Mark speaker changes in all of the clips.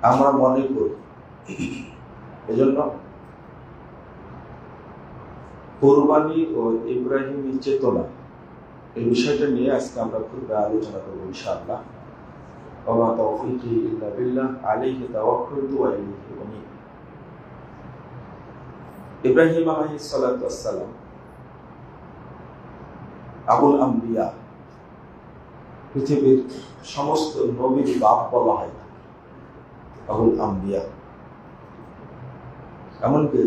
Speaker 1: আমরা মনে করি। এজন্য কোরবানি ও ইব্রাহিমের চেতনা এই বিষয়টা নিয়ে আজকে আমরা খুব আলোচনা করব ইনশাআল্লাহ। ওয়া মা তাওফীকি ইল্লা বিল্লাহ আলাইহি তাওয়াক্কালতু ওয়া ইলাইহি উনীব। ইব্রাহিম আলাইহিস সালাতু ওয়াস সালাম আবুল আম্বিয়া, পৃথিবীর সমস্ত নবীর বাপ বলা হয় আবুল আম্বিয়া। এমনকি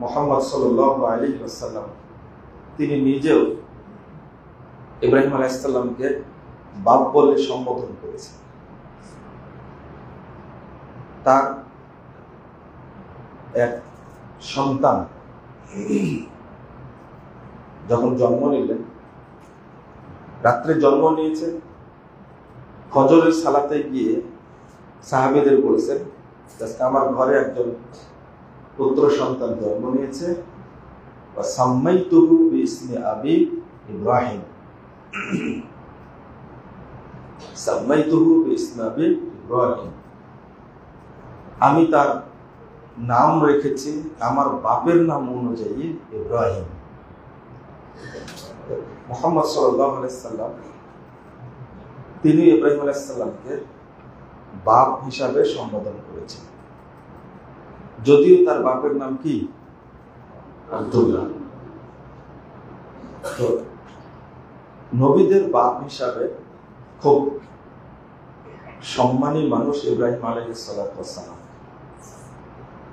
Speaker 1: মুহাম্মদ সাল্লাল্লাহু আলাইহি ওয়াসাল্লাম তিনি নিজেও ইব্রাহিম আলাইহিস সালামকে বাপ বলে সম্বোধন করেছেন। তার এক সন্তান যখন জন্ম নিলেন, রাত্রে জন্ম নিয়েছেন, ফজরের সালাতে গিয়ে সাহাবীদের বলেছেন, আজকে আমার ঘরে একজন পুত্র সন্তান জন্ম নিয়েছে, সাম্মাইতুহু বিইসমি আবি ইব্রাহিম, সাম্মাইতুহু বিইসমি আবি ইব্রাহিম, আমি তার নাম রেখেছি আমার বাপের নাম অনুযায়ী ইব্রাহিম। মুহাম্মদ সাল্লাল্লাহু আলাইহি সাল্লাম তিনি ইব্রাহিম আলাইহিস সালামকে বাপ হিসাবে সম্বোধন করেছেন, যদিও তার বাপের নাম কি আব্দুল্লাহ। তো নবীদের বাপ হিসাবে খুব সম্মানী মানুষ ইব্রাহিম আলাইহিস সালাতু ওয়াস সালাম,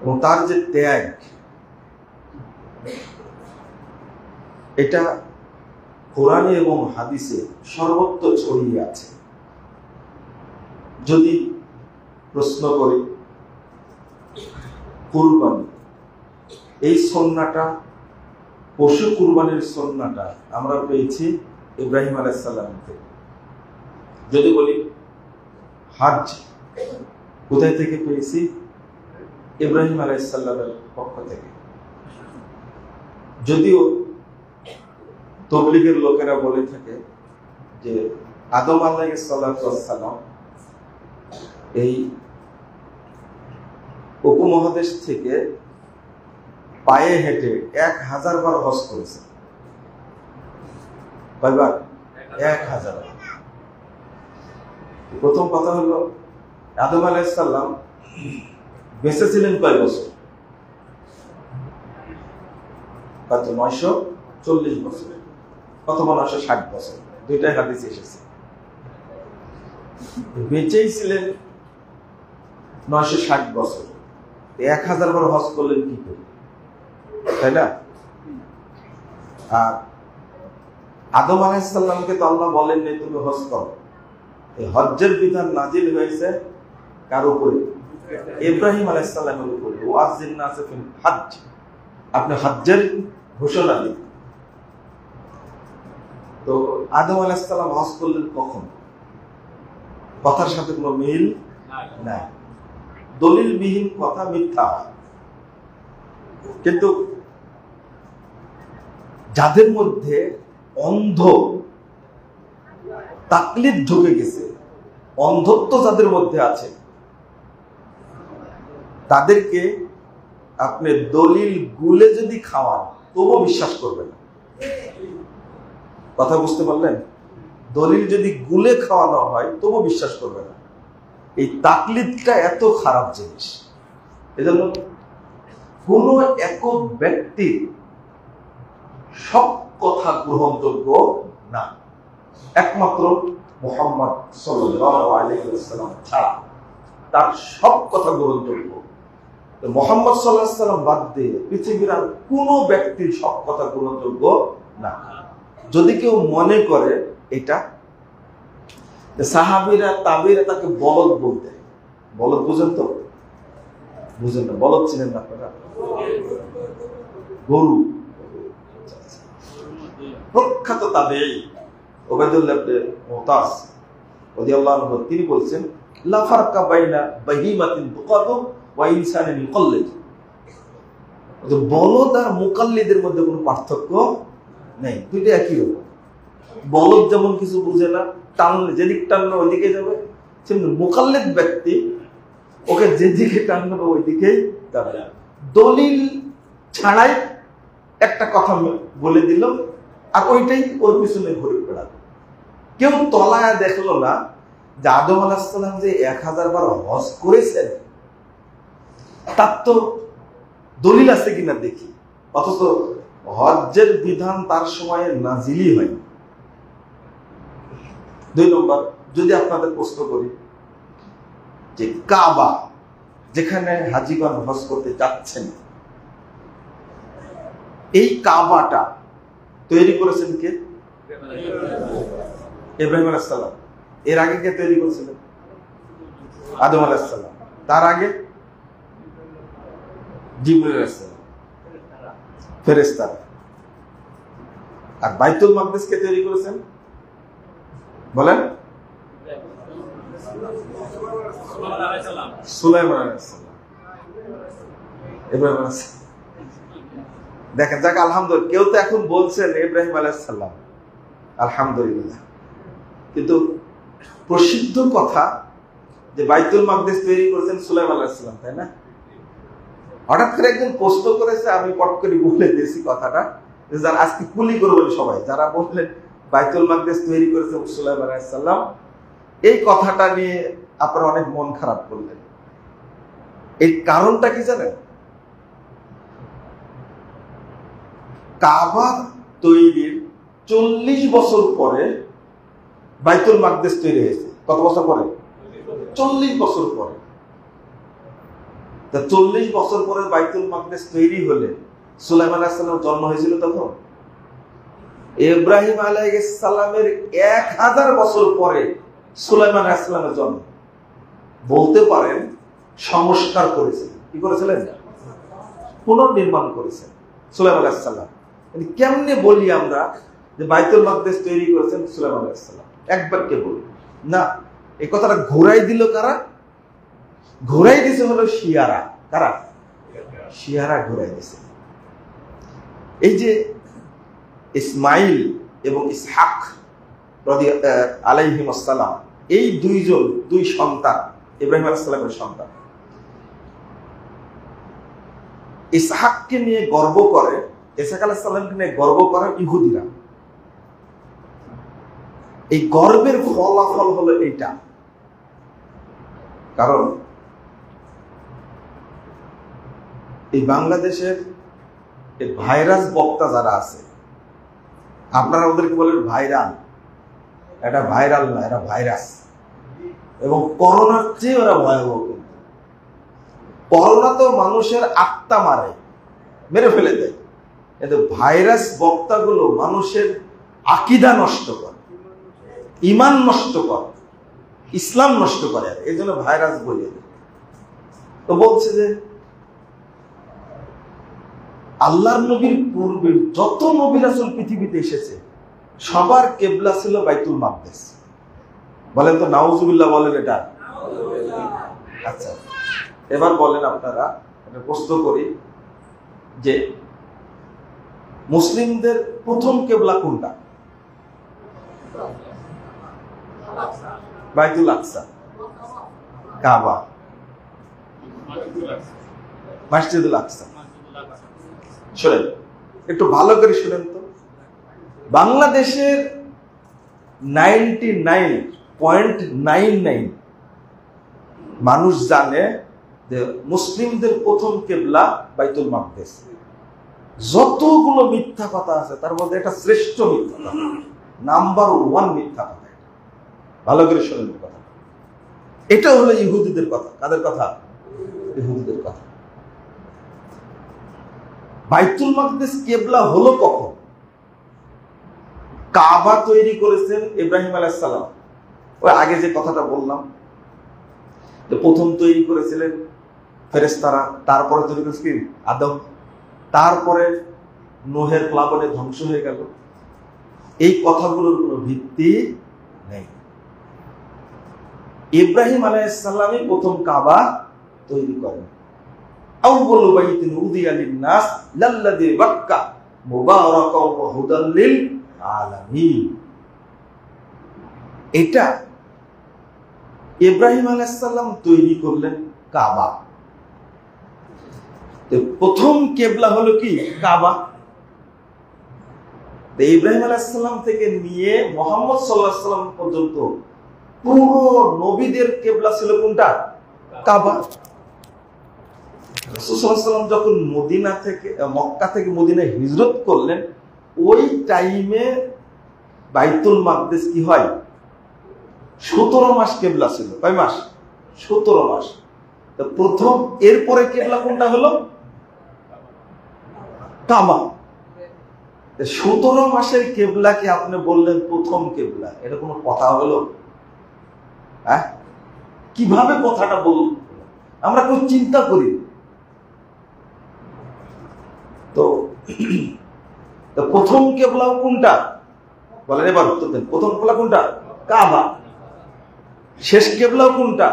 Speaker 1: এবং তার যে ত্যাগ, এটা কোরআনে এবং হাদিসে সর্বত্র ছড়িয়ে আছে। যদি প্রশ্ন করি কুরবানি, এই সুন্নাহটা, পশু কুরবানির সুন্নাহটা আমরা পেয়েছি ইব্রাহিম আলাইহিস সালাম থেকে। যদি বলি হজ কোথায় থেকে পেয়েছি, ইব্রাহিম আলাইহিস সালামের পক্ষ থেকে। যদিও তবলিগের লোকেরা বলে থাকে যে আদম আলাইহিস সালাম এই উপমহাদেশ থেকে পায়ে হেঁটে 1000 বার হজ করেছে। কয়বার? 1000। প্রথম কথা হলো আদম আলাইহিস সালাম বেঁচে ছিলেন কয় বছর? 940 বছর অথবা 960 বছর, দুইটাই হাদিসে এসেছে। বেঁচেই ছিলেন 960 বছর, 1000 বার হজ করলেন কি করে, তাই না? আর আদম আলাইহিস সালামকে তো আল্লাহ বলেননি তুমি হজ করো। এই হজ্জের বিধান নাজিল হয়েছে কার উপরে? ইব্রাহিম আলাইহিস সালামের উপরে। ওয়াজিন নাস ফিল হজ্জ, আপনি হজ্জের ঘোষণা দিন। তো আদম আলাইহিস সালাম হজ করলেন কখন? কথার সাথে কোনো মিল নাই, দলিলবিহীন কথা, মিথ্যা। কিন্তু যাদের মধ্যে অন্ধ তাকলিদ ঢুকে গেছে, অন্ধত্ব যাদের মধ্যে আছে, তাদেরকে আপনি দলিল গুলে যদি খাওয়ান তবুও বিশ্বাস করবেন না। কথা বুঝতে পারলেন? দলিল যদি গুলে খাওয়ানো হয় তবুও বিশ্বাস করবে না। এই তাকলিদটা এত খারাপ জিনিস। এজন্য কোন একক ব্যক্তির সব কথা গ্রহণযোগ্য না, একমাত্র মুহাম্মদ সাল্লাল্লাহু আলাইহি ওয়াসাল্লাম ছাড়া তার সব কথা গ্রহণযোগ্য। মুহাম্মদ সাল্লাল্লাহু আলাইহি ওয়াসাল্লাম বাদ দিয়ে পৃথিবীর আর কোন ব্যক্তির সব কথা গ্রহণযোগ্য না। যদি কেউ মনে করে এটা, সাহাবীরা তাবেঈরা তাকে বলদ বলতে, বলদ বুঝেন তো? বুঝেন না? বলদ ছিলেন না আপনারা? গরু। প্রখ্যাত তাবেঈ উবাইদুল্লাহ ইবনে মুতাস রাদিয়াল্লাহু আনহু তিনি বলছেন, লা ফারকা বাইনা বাহিমাতিন তুকাদু ওয়া ইনসানিন ইউকাল্লিদ। বলদ আর মুকাল্লিদের মধ্যে কোনো পার্থক্য নেই, দুইটা একই রকম। বলদ যেমন কিছু বুঝে না, টানলে যেদিক টানলে ওইদিকে যাবে, সেমনি মুকাল্লিদ ব্যক্তি ওকে যেদিকে টানবেন ওই দিকেই যাবে। দলিল ছাড়াই একটা কথা বলে দিল আর ওইটাই ওর পিছনে ঘুরে বেড়াবে। কেউ তলায় দেখলো না যে আদম আলাইহিস সালাম যে 1000 বার হজ করেছেন তার তো দলিল আছে কিনা দেখি, অথচ হজ্জের বিধান তার সময়ে নাজিলই হয়নি। 2 নম্বর, যদি আপনাদের প্রশ্ন করি যে কাবা যেখানে হাজিগণ হজ করতে যাচ্ছেন, এই কাবাটা তৈরি করেছেন কে? ইব্রাহিম আলাইহিস সালাম। এর আগে কে তৈরি করেছিলেন? আদম আলাইহিস সালাম। তার আগে জিবরাইল আলাইহিস সালাম, ফেরেশতারা। আর বাইতুল মাকদিস কে তৈরি করেছেন বলেন? সুলাইমান আলাইহিস সালাম, ইব্রাহিম আলাইহিস সালাম। দেখেন, যাক আলহামদুলিল্লাহ, কেউ তো এখন বলছেন ইব্রাহিম আলাইহিস সালাম, আলহামদুলিল্লাহ। কিন্তু প্রসিদ্ধ কথা যে বাইতুল মাকদিস তৈরি করেছেন সুলাইমান আলাইহিস সালাম, তাই না? হঠাৎ করে একজন প্রশ্ন করেছে, আমি পট করে বলে দিয়েছি কথাটা, যারা আজকে কুলি করবেন সবাই, যারা বললেন বাইতুল মাকদিস তৈরি করেছেন সুলাইমান আলাইহিস সালাম, এই কথাটা নিয়ে আপনারা অনেক মন খারাপ করলেন। এর কারণটা কি জানেন? কাবা তৈরির 40 বছর পরে বাইতুল মাকদিস তৈরি হয়েছে। কত বছর পরে? 40 বছর পরে। 40 বছর পরে বাইতুল মাকদিস তৈরি হলে সুলাইমান আলাইহিস সালামের জন্ম হয়েছিল তখন? ইব্রাহিম আলাইহিস সালামের 1000 বছর পরে সুলাইমান আলাইহিস সালামের জন্ম। বলতে পারেন সংস্কার করেছিলেন। কি করেছিলেন? পুনর্নির্মাণ করেছেন সুলাইমান আলাইহিস সালাম। কেমনে বলি আমরা যে বাইতুল মাকদিস তৈরি করেছেন সুলাইমান আলাইহিস সালাম? একবার কে বলি না, এই কথাটা ঘুরাই দিল কারা? ঘুরাই দিছে হলো শিয়ারা। কারা? শিয়ারা ঘুরাই দিছে। এই যে ইসমাইল এবং ইসহাক আলাইহিম আসসালাম, এই দুই সন্তান ইব্রাহিম আলাইহিস সালামের সন্তান। ইসহাককে নিয়ে গর্ব করে, ইসহাক আলাইহিস সালামকে নিয়ে গর্ব করে ইহুদিরা। এই গর্বের ফলাফল হলো এইটা। কারণ এই বাংলাদেশের এই ভাইরাস বক্তা যারা আছে, আপনারা ওদেরকে বলেন ভাইরাল। এটা ভাইরাল না, এটা ভাইরাস। এবং করোনার চেয়ে ওরা ভয়াবহ। করোনা তো মানুষের আত্মা মেরে ফেলে দেয়, কিন্তু ভাইরাস বক্তাগুলো মানুষের আকীদা নষ্ট করে, ঈমান নষ্ট করে, ইসলাম নষ্ট করে। এই জন্য ভাইরাস বলে। তো বলছে যে আল্লাহর নবীর পূর্বে যত নবী রাসূল পৃথিবীতে এসেছে সবার কিবলা ছিল বাইতুল মাকদিস। বলেন তো নাউজুবিল্লাহ, বলেন এটা। আচ্ছা, এবার বলেন আপনারা, একটা প্রশ্ন করি যে মুসলিমদের প্রথম কিবলা কোনটা? বাইতুল আকসা, কাবা, মসজিদুল আকসা। শুনেন, একটু ভালো করে শুনেন তো। বাংলাদেশের 99.99 মানুষ জানে যে মুসলিমদের প্রথম কিবলা বাইতুল মাকদিস। যতগুলো মিথ্যা কথা আছে তার মধ্যে এটা শ্রেষ্ঠ মিথ্যা কথা, নাম্বার 1 মিথ্যা কথা। ভালো করে শুনেন কথা। এটা হলো ইহুদিদের কথা। কাদের কথা? ইহুদিদের কথা। বাইতুল মাকদিস কিবলা হলো কখন? কাবা তৈরি করেছেন ইব্রাহিম আলাইহিস সালাম। ওই আগে যে কথাটা বললাম, তো প্রথম তৈরি করেছিলেন ফেরেশতারা, তারপরে তৈরি করেছিলেন আদম, তারপরে নোহের প্লাবনে ধ্বংস হয়ে গেল। এই কথাগুলোর কোনো ভিত্তি নেই। ইব্রাহিম আলাইহিস সালামই প্রথম কাবা তৈরি করেন। আউয়ালু বাইতিন উদিয়া লিন-নাস লাল্লাযী বাক্কা মুবারাকাও ওয়া হুদাল লিল আলামিন। এটা ইব্রাহিম আলাইহিস সালাম তৈরি করলেন কাবা। তো প্রথম কেবলা হলো কি? কাবা। ইব্রাহিম আলাইহিস সালাম থেকে নিয়ে মুহাম্মদ সাল্লাল্লাহু আলাইহি ওয়াসাল্লাম পর্যন্ত পুরো নবীদের কেবলা ছিল কোনটা? কাবা। রাসূল সাল্লাল্লাহু আলাইহি ওয়াসাল্লাম যখন মক্কা থেকে মদিনায় হিজরত করলেন, ওই টাইমে বাইতুল মাকদিস কি হয়? 17 মাস কেবলা ছিল। কয় মাস? 17 মাস। তো প্রথম, এরপরে কেবলা কোনটা হলো? কাবা। 17 মাসের কেবলাকে আপনি বললেন প্রথম কেবলা, এটা কোনো কথা হলো? হ্যাঁ, কিভাবে কথাটা বলল? আমরা খুব চিন্তা করি। তো প্রথম কেবলা কোনটা বলেন? এবার উত্তর দেন। প্রথম কেবলা কোনটা? কাবা। শেষ কেবলা কোনটা?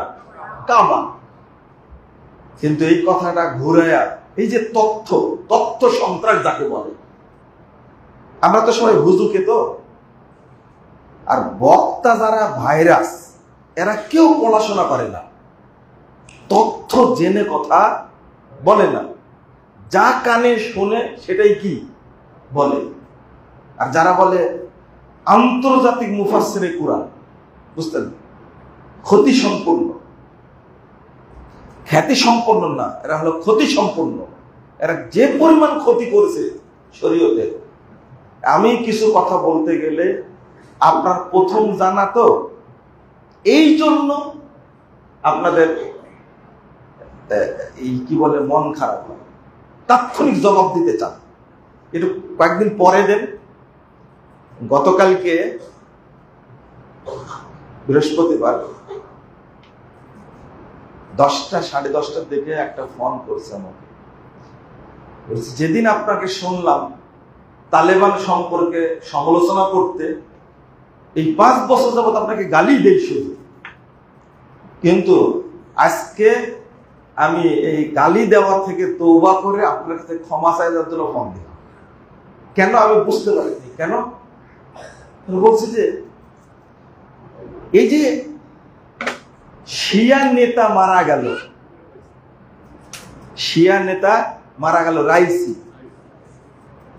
Speaker 1: কাবা। কিন্তু এই কথাটা ঘুরায়া, এই যে তথ্য সন্ত্রাস যাকে বলে, আমরা তো সবাই হুজুকে তো, আর বক্তা যারা ভাইরাস, এরা কেউ পড়াশোনা করে না, তথ্য জেনে কথা বলে না, যা কানে শোনে সেটাই কি বলে। আর যারা বলে আন্তর্জাতিক মুফাসসিরে কুরআন, বুঝতেন, ক্ষতি সম্পন্ন, খ্যাতি সম্পন্ন না, এরা হলো ক্ষতি সম্পন্ন। এরা যে পরিমাণ ক্ষতি করেছে শরীয়তে, আমি কিছু কথা বলতে গেলে আপনার প্রথম জানা তো, এই জন্য আপনাদের এই কি বলে মন খারাপ হয়, তাৎক্ষণিক জবাব দিতে চান, একটু কয়েকদিন পরে দেন। গতকালকে বৃহস্পতিবার 10টা সাড়ে 10টার দিকে একটা ফোন করছে আমাকে, যেদিন আপনাকে শুনলাম তালেবান সম্পর্কে সমালোচনা করতে, এই 5 বছর যাবত আপনাকে গালি দেই শুধু, কিন্তু আজকে আমি এই গালি দেওয়া থেকে তওবা করে আপনার কাছে ক্ষমা চাইবার জন্য ফোন দিলাম। কেন আমি বুঝতে পারিনি কেন। বলছি যে এই যে শিয়া নেতা মারা গেল, রাইসি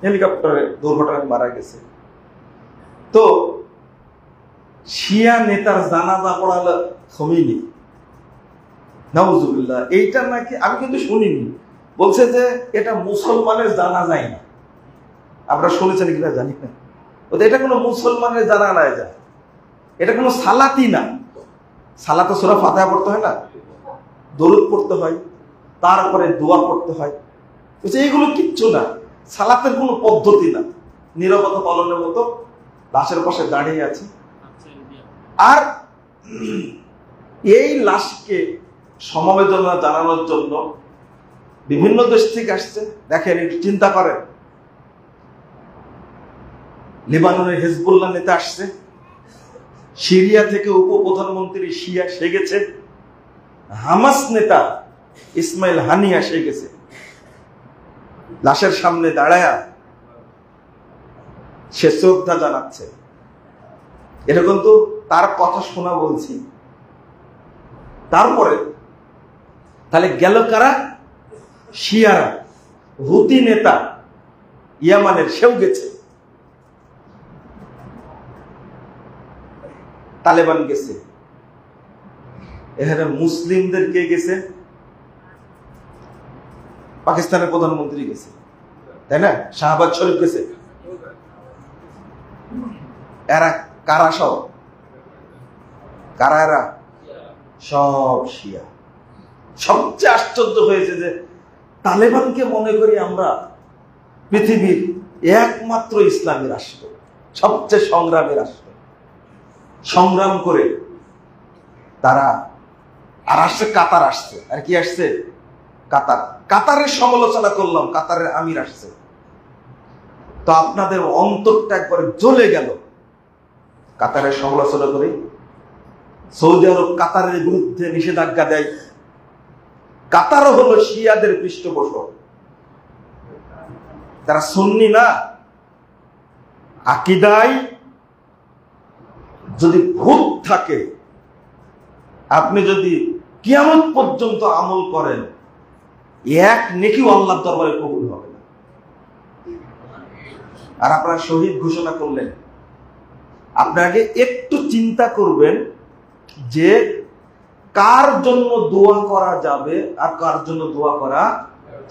Speaker 1: হেলিকপ্টারে দুর্ঘটনায় মারা গেছে, তো শিয়া নেতার জানাজা পড়ালো খমিনি, নাউজুবিল্লাহ। এইটা নাকি আমি কিন্তু শুনিনি, বলছে যে এটা মুসলমানের জানাজাই না। আমরা শুনেছেন কিনা জানি না, এটা কোনো মুসলমানের জানাজা যায়, এটা কোনো সালাতি না। সালাতে সূরা ফাতিহা পড়তে হয় না, দরুদ পড়তে হয়, তারপরে দোয়া করতে হয়, এইগুলো কিচ্ছু না, সালাতের কোনো পদ্ধতি না, নীরবতা পালনের মতো লাশের পাশে দাঁড়িয়ে আছে। আর এই লাশকে সমবেদনা জানানোর জন্য বিভিন্ন দেশ থেকে আসছে। দেখেন, একটু চিন্তা করেন, লেবাননের হিজবুল্লাহ নেতা আসছে, সিরিয়া থেকে উপপ্রধানমন্ত্রী শিয়া সে গেছে, হামাস নেতা ইসমাইল হানিয়া সে গেছে, লাশের সামনে দাঁড়ায়া সে শ্রদ্ধা জানাচ্ছে। এটা কিন্তু তার কথা শোনা বলছি। তারপরে তাহলে গেল কারা? শিয়ারা, হুতি নেতা ইয়ামানের সেও গেছে, তালেবান গেছে, এখানে মুসলিমদের কে গেছে? পাকিস্তানের প্রধানমন্ত্রী গেছে, তাই না? শাহবাজ শরীফ গেছে। এরা কারা? সব কারা? এরা সব শিয়া। সবচেয়ে আশ্চর্য হয়েছে যে তালেবানকে মনে করি আমরা পৃথিবীর একমাত্র ইসলামী রাষ্ট্র, সবচেয়ে সংগ্রামী রাষ্ট্র, সংগ্রাম করে তারা। আর আসছে কাতার, আসছে আর কি আসছে? কাতারের সমালোচনা করলাম, কাতারের আমির আসছে, তো আপনাদের অন্তরটা একবারে জ্বলে গেল কাতারের সমালোচনা করে। সৌদি আরব কাতারের বিরুদ্ধে নিষেধাজ্ঞা দেয়। কাতারও হলো শিয়াদের পৃষ্ঠপোষক, তারা সুন্নি না। আকীদায় যদি ভূত থাকে, আপনি যদি কিয়ামত পর্যন্ত আমল করেন, এক নেকিও আল্লাহর দরবারে কবুল হবে না। আর আপনারা শহীদ ঘোষণা করলেন, আপনাকে একটু চিন্তা করবেন যে কার জন্য দোয়া করা যাবে আর কার জন্য দোয়া করা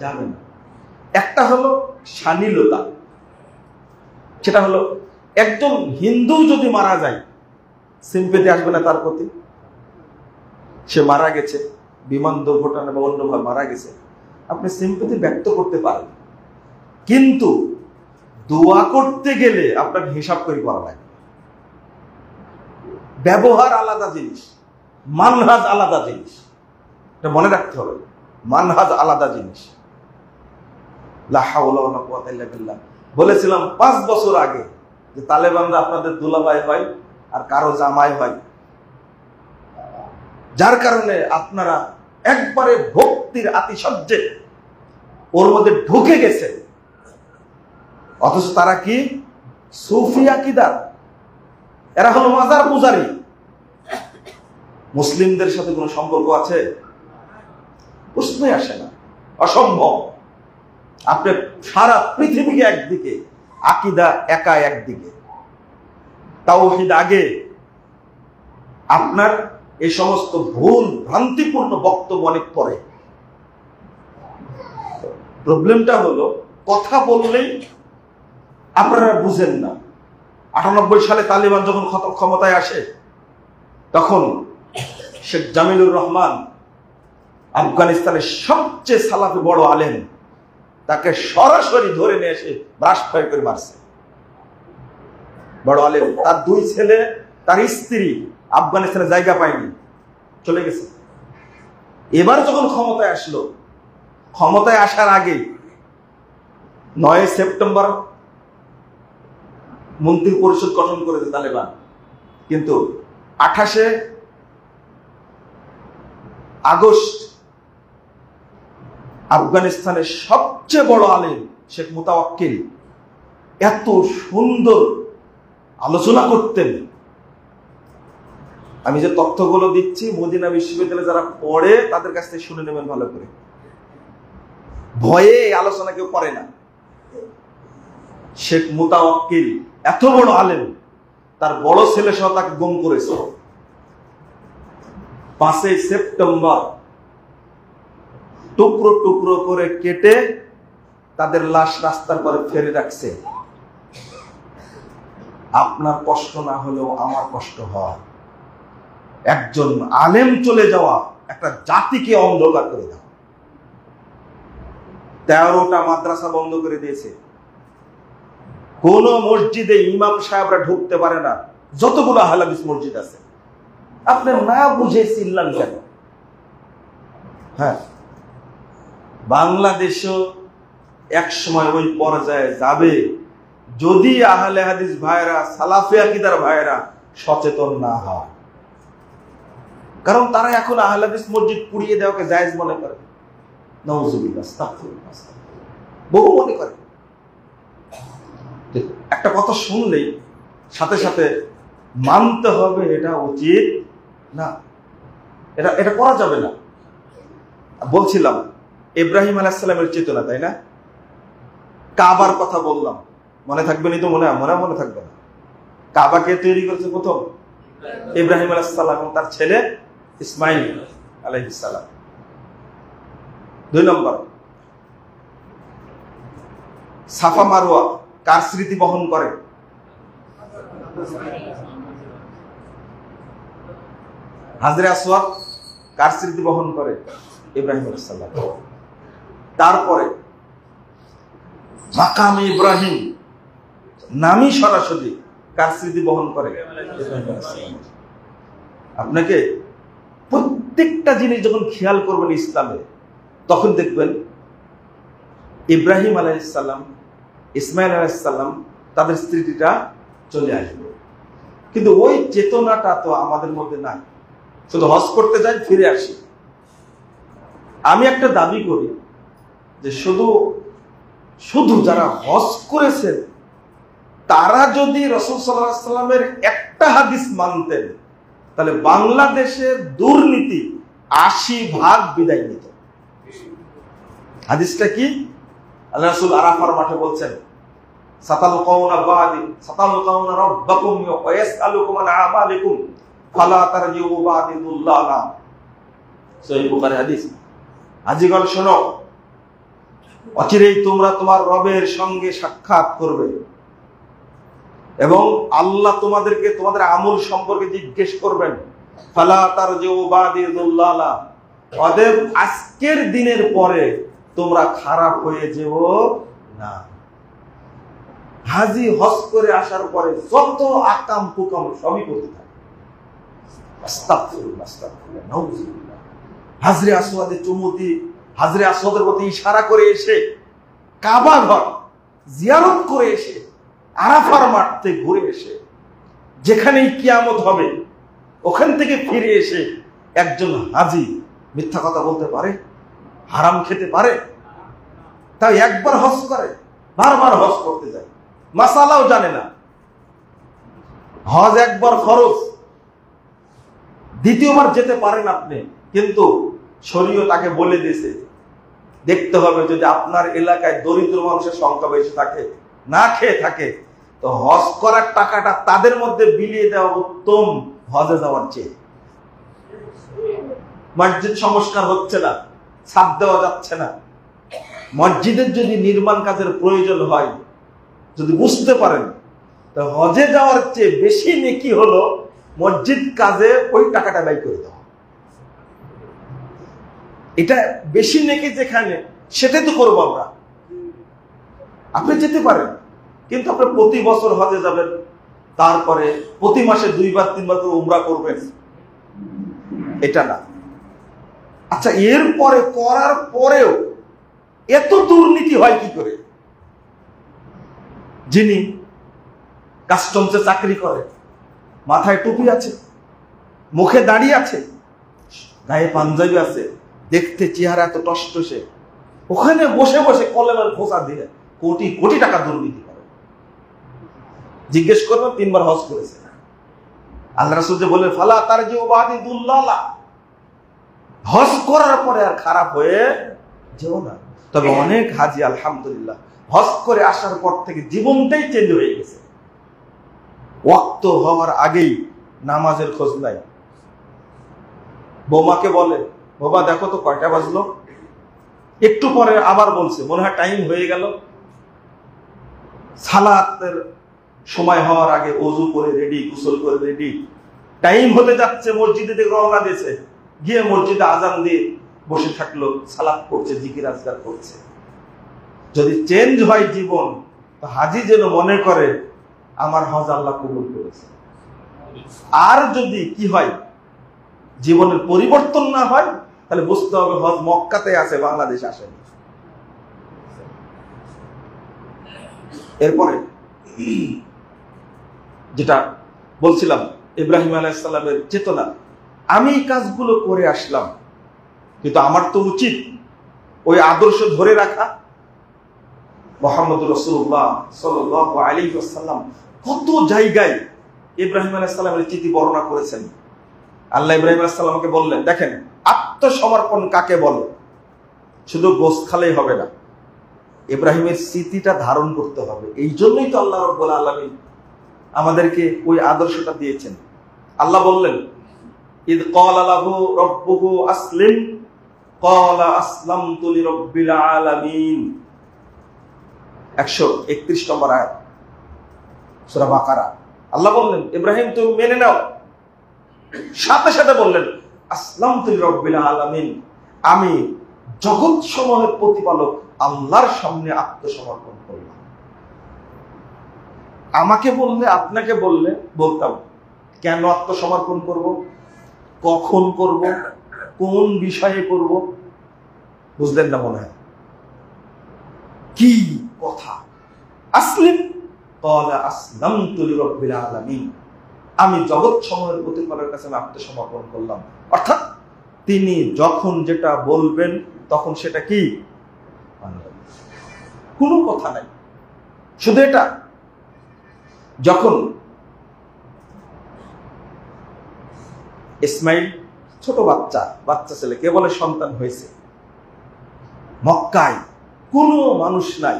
Speaker 1: যাবে না। একটা হলো শালীনতা, সেটা হলো একজন হিন্দু যদি মারা যায় সিম্পেথি আসবে না তার প্রতি। সে মারা গেছে বিমান দুর্ঘটনা বা অন্যভাবে মারা গেছে, আপনি সিম্পেথি ব্যক্ত করতে পারেন, কিন্তু দোয়া করতে গেলে আপনাকে হিসাব করে করা লাগে। ব্যবহার আলাদা জিনিস, মানহাজ আলাদা জিনিস, এটা মনে রাখতে হবে। মানহাজ আলাদা জিনিস। লা হাওলা ওয়ালা কুওয়াতা ইল্লা বিল্লাহ। বলেছিলাম 5 বছর আগে যে তালেবানরা আপনাদের দুলাভাই হয় আর কারো জামাই হয়, যার কারণে আপনারা একবারে ভক্তির আতিশয্যে ওর মধ্যে ঢুকে গেছে, অথচ তারা কি সুফি আকীদার, এরা হলো মাজার পূজারী। মুসলিমদের সাথে কোনো সম্পর্ক আছে? প্রশ্নই আসে না, অসম্ভব। আপনি সারা পৃথিবীকে একদিকে, আকীদা একা একদিকে, তাওহীদ আগে। আপনার এই সমস্ত ভুল ভ্রান্তিপূর্ণ বক্তব্য অনেক পরে। প্রবলেমটা হলো কথা বললেই আপনারা বুঝেন না। 98 সালে তালিবান যখন ক্ষমতায় আসে, তখন শেখ জামিলুর রহমান আফগানিস্তানের সবচেয়ে সালাফি বড় আলেম, তাকে সরাসরি ধরে নিয়ে এসে ব্রাশ ফায়ার করে মারছে। বড় আলেম, তার 2 ছেলে, তার স্ত্রী আফগানিস্তানে জায়গা পায়নি, চলে গেছে। এবার যখন ক্ষমতায় আসলো, ক্ষমতায় আসার আগে 9 সেপ্টেম্বর মন্ত্রী পরিষদ গঠন করেছে তালেবান, কিন্তু 28 আগস্ট আফগানিস্তানের সবচেয়ে বড় আলেম শেখ মুতাওয়াক্কিল এত সুন্দর আলোচনা করতেন। আমি যে তথ্যগুলো দিচ্ছি মদিনা বিশ্ববিদ্যালয়ে যারা পড়ে তাদের কাছ থেকে শুনে নেবেন ভালো করে। ভয়ে এই আলোচনা কেউ করে না। শেখ মুতাওয়াক্কিল এত বড় আলেম, তার বড় ছেলে সহ তাকে গুম করেছে। 5 সেপ্টেম্বর টুকরো টুকরো করে কেটে তাদের লাশ রাস্তার পরে ফেলে রাখছে। আপনার কষ্ট না হলেও আমার কষ্ট হয়। একজন আলেম চলে যাওয়া একটা জাতিকে অন্ধকার করে দেওয়া। 13টা মাদ্রাসা বন্ধ করে দিয়েছে। কোন মসজিদে ইমাম সাহেবরা ঢুকতে পারে না, যতগুলো আহলে হাদিস মসজিদ আছে। আপনি না বুঝে চিল্লান কেন? হ্যাঁ, বাংলাদেশও এক সময় ওই পর্যায়ে যাবে যদি আহলে হাদিস ভাইরা, সালাফি আকীদার ভাইরা সচেতন না হয়। কারণ তারা এখন আহলে হাদিস মসজিদ পুড়িয়ে দেওয়াকে জায়েজ মনে করে। নাউযুবিল্লাহ, আস্তাগফিরুল্লাহ, বহু মনে করে। একটা কথা শুনলেই সাথে সাথে মানতে হবে এটা উচিত না, এটা করা যাবে না। বলছিলাম ইব্রাহিম আলাইহিস সালামের চেতনা, তাই না? কাবার কথা বললাম, মনে থাকবে নি তো? মনে থাকবে না। কাবাকে তৈরি করেছে প্রথম ইব্রাহিম আলাইহিস সালাম এবং তার ছেলে ইসমাইল আলাইহিস সালাম। 2 নম্বর, সাফা মারওয়া কার স্মৃতি বহন করে? হাজরে আসওয়াদ কার স্মৃতি বহন করে? ইব্রাহিম আলাইহিস সালাম। তারপরে মাকামে ইব্রাহিম নামই সরাসরি কার স্মৃতি বহন করে? ইব্রাহিম আলাইহিস সালাম। আপনাকে প্রত্যেকটা জিনিস যখন খেয়াল করবেন ইসলামে, তখন দেখবেন ইব্রাহিম আলাইহিস সালাম, ইসমাইল আলাইহিস সালাম, তাদের স্মৃতিটা চলে আসবে। কিন্তু ওই চেতনাটা তো আমাদের মধ্যে নাই। শুধু হজ করতে যাই, ফিরে আসি। আমি একটা দাবি করি যে শুধু যারা হজ করেছেন তারা যদি রাসূল সাল্লাল্লাহু আলাইহি ওয়াসাল্লামের একটা হাদিস মানতেন, তাহলে বাংলাদেশের দুর্নীতি 80 বিদায় নিত। হাদিসটা কি? আল্লাহ রাসূল আরাফার মাঠে বলছেন, সাতালকাউনা বাদি সাতালকাউনা রাব্বাকুম ওয়া ইয়াসআলুকুম আন আমালিকুম ফালা তারজিউ বাদি দুল্লালা। সহিহ বুখারী হাদিস। হাজীগণ শোনো, অচিরেই তোমরা তোমার রবের সঙ্গে সাক্ষাৎ করবে এবং আল্লাহ তোমাদেরকে তোমাদের আমল সম্পর্কে জিজ্ঞেস করবেন। ফালা তারজিউ বাদি দুল্লালা, অতএব আজকের দিনের পরে তোমরা খারাপ হয়ে যেও না। হাজি হজ করে আসার পরে যত আকাম কুকাম সবই করতে থাকে। আস্তাগফিরুল্লাহ, আস্তাগফিরুল্লাহ, নাউযুবিল্লাহ। হাজরে আসওয়াদে চুমু দিয়ে হাজরে আসওয়াদের প্রতি ইশারা করে এসে কাবা ঘর জিয়ারত করে এসে আরাফার মাঠ থেকে ঘুরে এসে যেখানেই কিয়ামত হবে ওখান থেকে ফিরে এসে একজন হাজি মিথ্যা কথা বলতে পারে? হারাম খেতে পারে? তাই একবার হজ করে বারবার হজ করতে যায়, মাসালাও জানে না। হজ একবার খরচ, দ্বিতীয়বার যেতে পারেন আপনি, কিন্তু শরীয়ত তাকে বলে দিয়েছে দেখতে হবে যদি আপনার এলাকায় দরিদ্র মানুষের সংখ্যা বেশি থাকে, না খেয়ে থাকে, তো হজ করার টাকাটা তাদের মধ্যে বিলিয়ে দেওয়া উত্তম হজে যাওয়ার চেয়ে। মসজিদ সংস্কার হচ্ছে না, ছাদ দেওয়া যাচ্ছে না, মসজিদের যদি নির্মাণ কাজের প্রয়োজন হয়, যদি বুঝতে পারেন, তো হজে যাওয়ার চেয়ে বেশি নেকি হলো মসজিদ কাজে ওই টাকাটা ব্যয় করে দেওয়া। এটা বেশি নেকি যেখানে, সেটাই তো করবো আমরা। আপনি যেতে পারেন, কিন্তু আপনি প্রতি বছর হজে যাবেন, তারপরে প্রতি মাসে 2বার 3বার করে উমরা করবেন, এটা না। আচ্ছা, এরপরে করার পরেও এত দুর্নীতি হয় কি করে? যিনি কাস্টমসে চাকরি করে, মাথায় টুপি আছে, মুখে দাড়ি আছে, গায়ে পাঞ্জাবি আছে, দেখতে চেহারা এত টসটসে, ওখানে বসে বসে কলেমার খোঁচা দিয়ে কোটি কোটি টাকা দুর্নীতি করে। জিজ্ঞেস করবেন 3বার হজ করেছে। আল্লাহ রাসূল যে বলে ফালা তারজিউ বাদি দুল্লালা, হজ করার পরে আর খারাপ হয়ে যেও না। তবে অনেক হাজি আলহামদুলিল্লাহ হজ করে আসার পর থেকে জীবনটাই চেঞ্জ হয়ে গেছে। ওয়াক্ত হওয়ার আগেই নামাজের খোঁজ নাই। বৌমাকে বলে, বাবা দেখো তো কয়টা বাজলো, একটু পরে আবার বলছে মনে হয় টাইম হয়ে গেল। সালাতের সময় হওয়ার আগে ওযু করে রেডি, গোসল করে রেডি, টাইম হতে যাচ্ছে, মসজিদে থেকে রওনা দিয়েছে, গিয়ে মসজিদে আজান দিয়ে বসে থাকলো, সালাত করছে, জিকির আজকার করছে। যদি চেঞ্জ হয় জীবন, তো হাজি যেন মনে করে আমার হজ আল্লাহ কবুল করেছে। আর যদি কি হয়, জীবনের পরিবর্তন না হয়, তাহলে বুঝতে হবে হজ মক্কাতে আছে, বাংলাদেশে আসেনি। এরপরে যেটা বলছিলাম, ইব্রাহিম আলাইহিস সালামের চেতনা, আমি এই কাজগুলো করে আসলাম, কিন্তু আমার তো উচিত ওই আদর্শ ধরে রাখা। মুহাম্মদ রাসূলুল্লাহ সাল্লাল্লাহু আলাইহি ওয়াসাল্লাম কত জায়গায় ইব্রাহিম আলাইহিস সালামের চিঠি বর্ণনা করেছেন। আল্লাহ ইব্রাহিম আলাইহিস সালামকে বললেন, দেখেন আত্মসমর্পণ কাকে বলে, শুধু গোশত খালেই হবে না, ইব্রাহিমের স্মৃতিটা ধারণ করতে হবে। এই জন্যই তো আল্লাহ রাব্বুল আলামিন আমাদেরকে ওই আদর্শটা দিয়েছেন। আল্লাহ বললেন, ইদ ক্বালা লাহু রাব্বুহু আসলিম ক্বালা আসলামতু লিরাব্বিল আলামিন। 131 নম্বর আয়াত সূরা বাকারা। আল্লাহ বললেন, ইব্রাহিম তুমি মেনে নাও। সাথে সাথে বললেন, আসলামতু লিরাব্বিল আলামিন, আমি জগৎ সমূহের প্রতিপালক আল্লাহর সামনে আত্মসমর্পণ করলাম। আমাকে বললে, আপনাকে বললে বলতাম, কেন আত্মসমর্পণ করব, কখন করব, কোন বিষয়ে করব, বুঝলেন না মনে হয়? কি কথা! আসলিম ক্বালা আসলামতু লিরাব্বিল আলামিন, আমি জগৎ সমূহের প্রতিপালকের কাছে আত্মসমর্পণ করলাম। অর্থাৎ তিনি যখন যেটা বলবেন তখন সেটা কি মানবেন, কোনো কথা নাই। শুধু এটা, যখন ইসমাইল ছোট বাচ্চা ছেলে, কে বলে সন্তান হয়েছে। মক্কায় কোনো মানুষ নাই,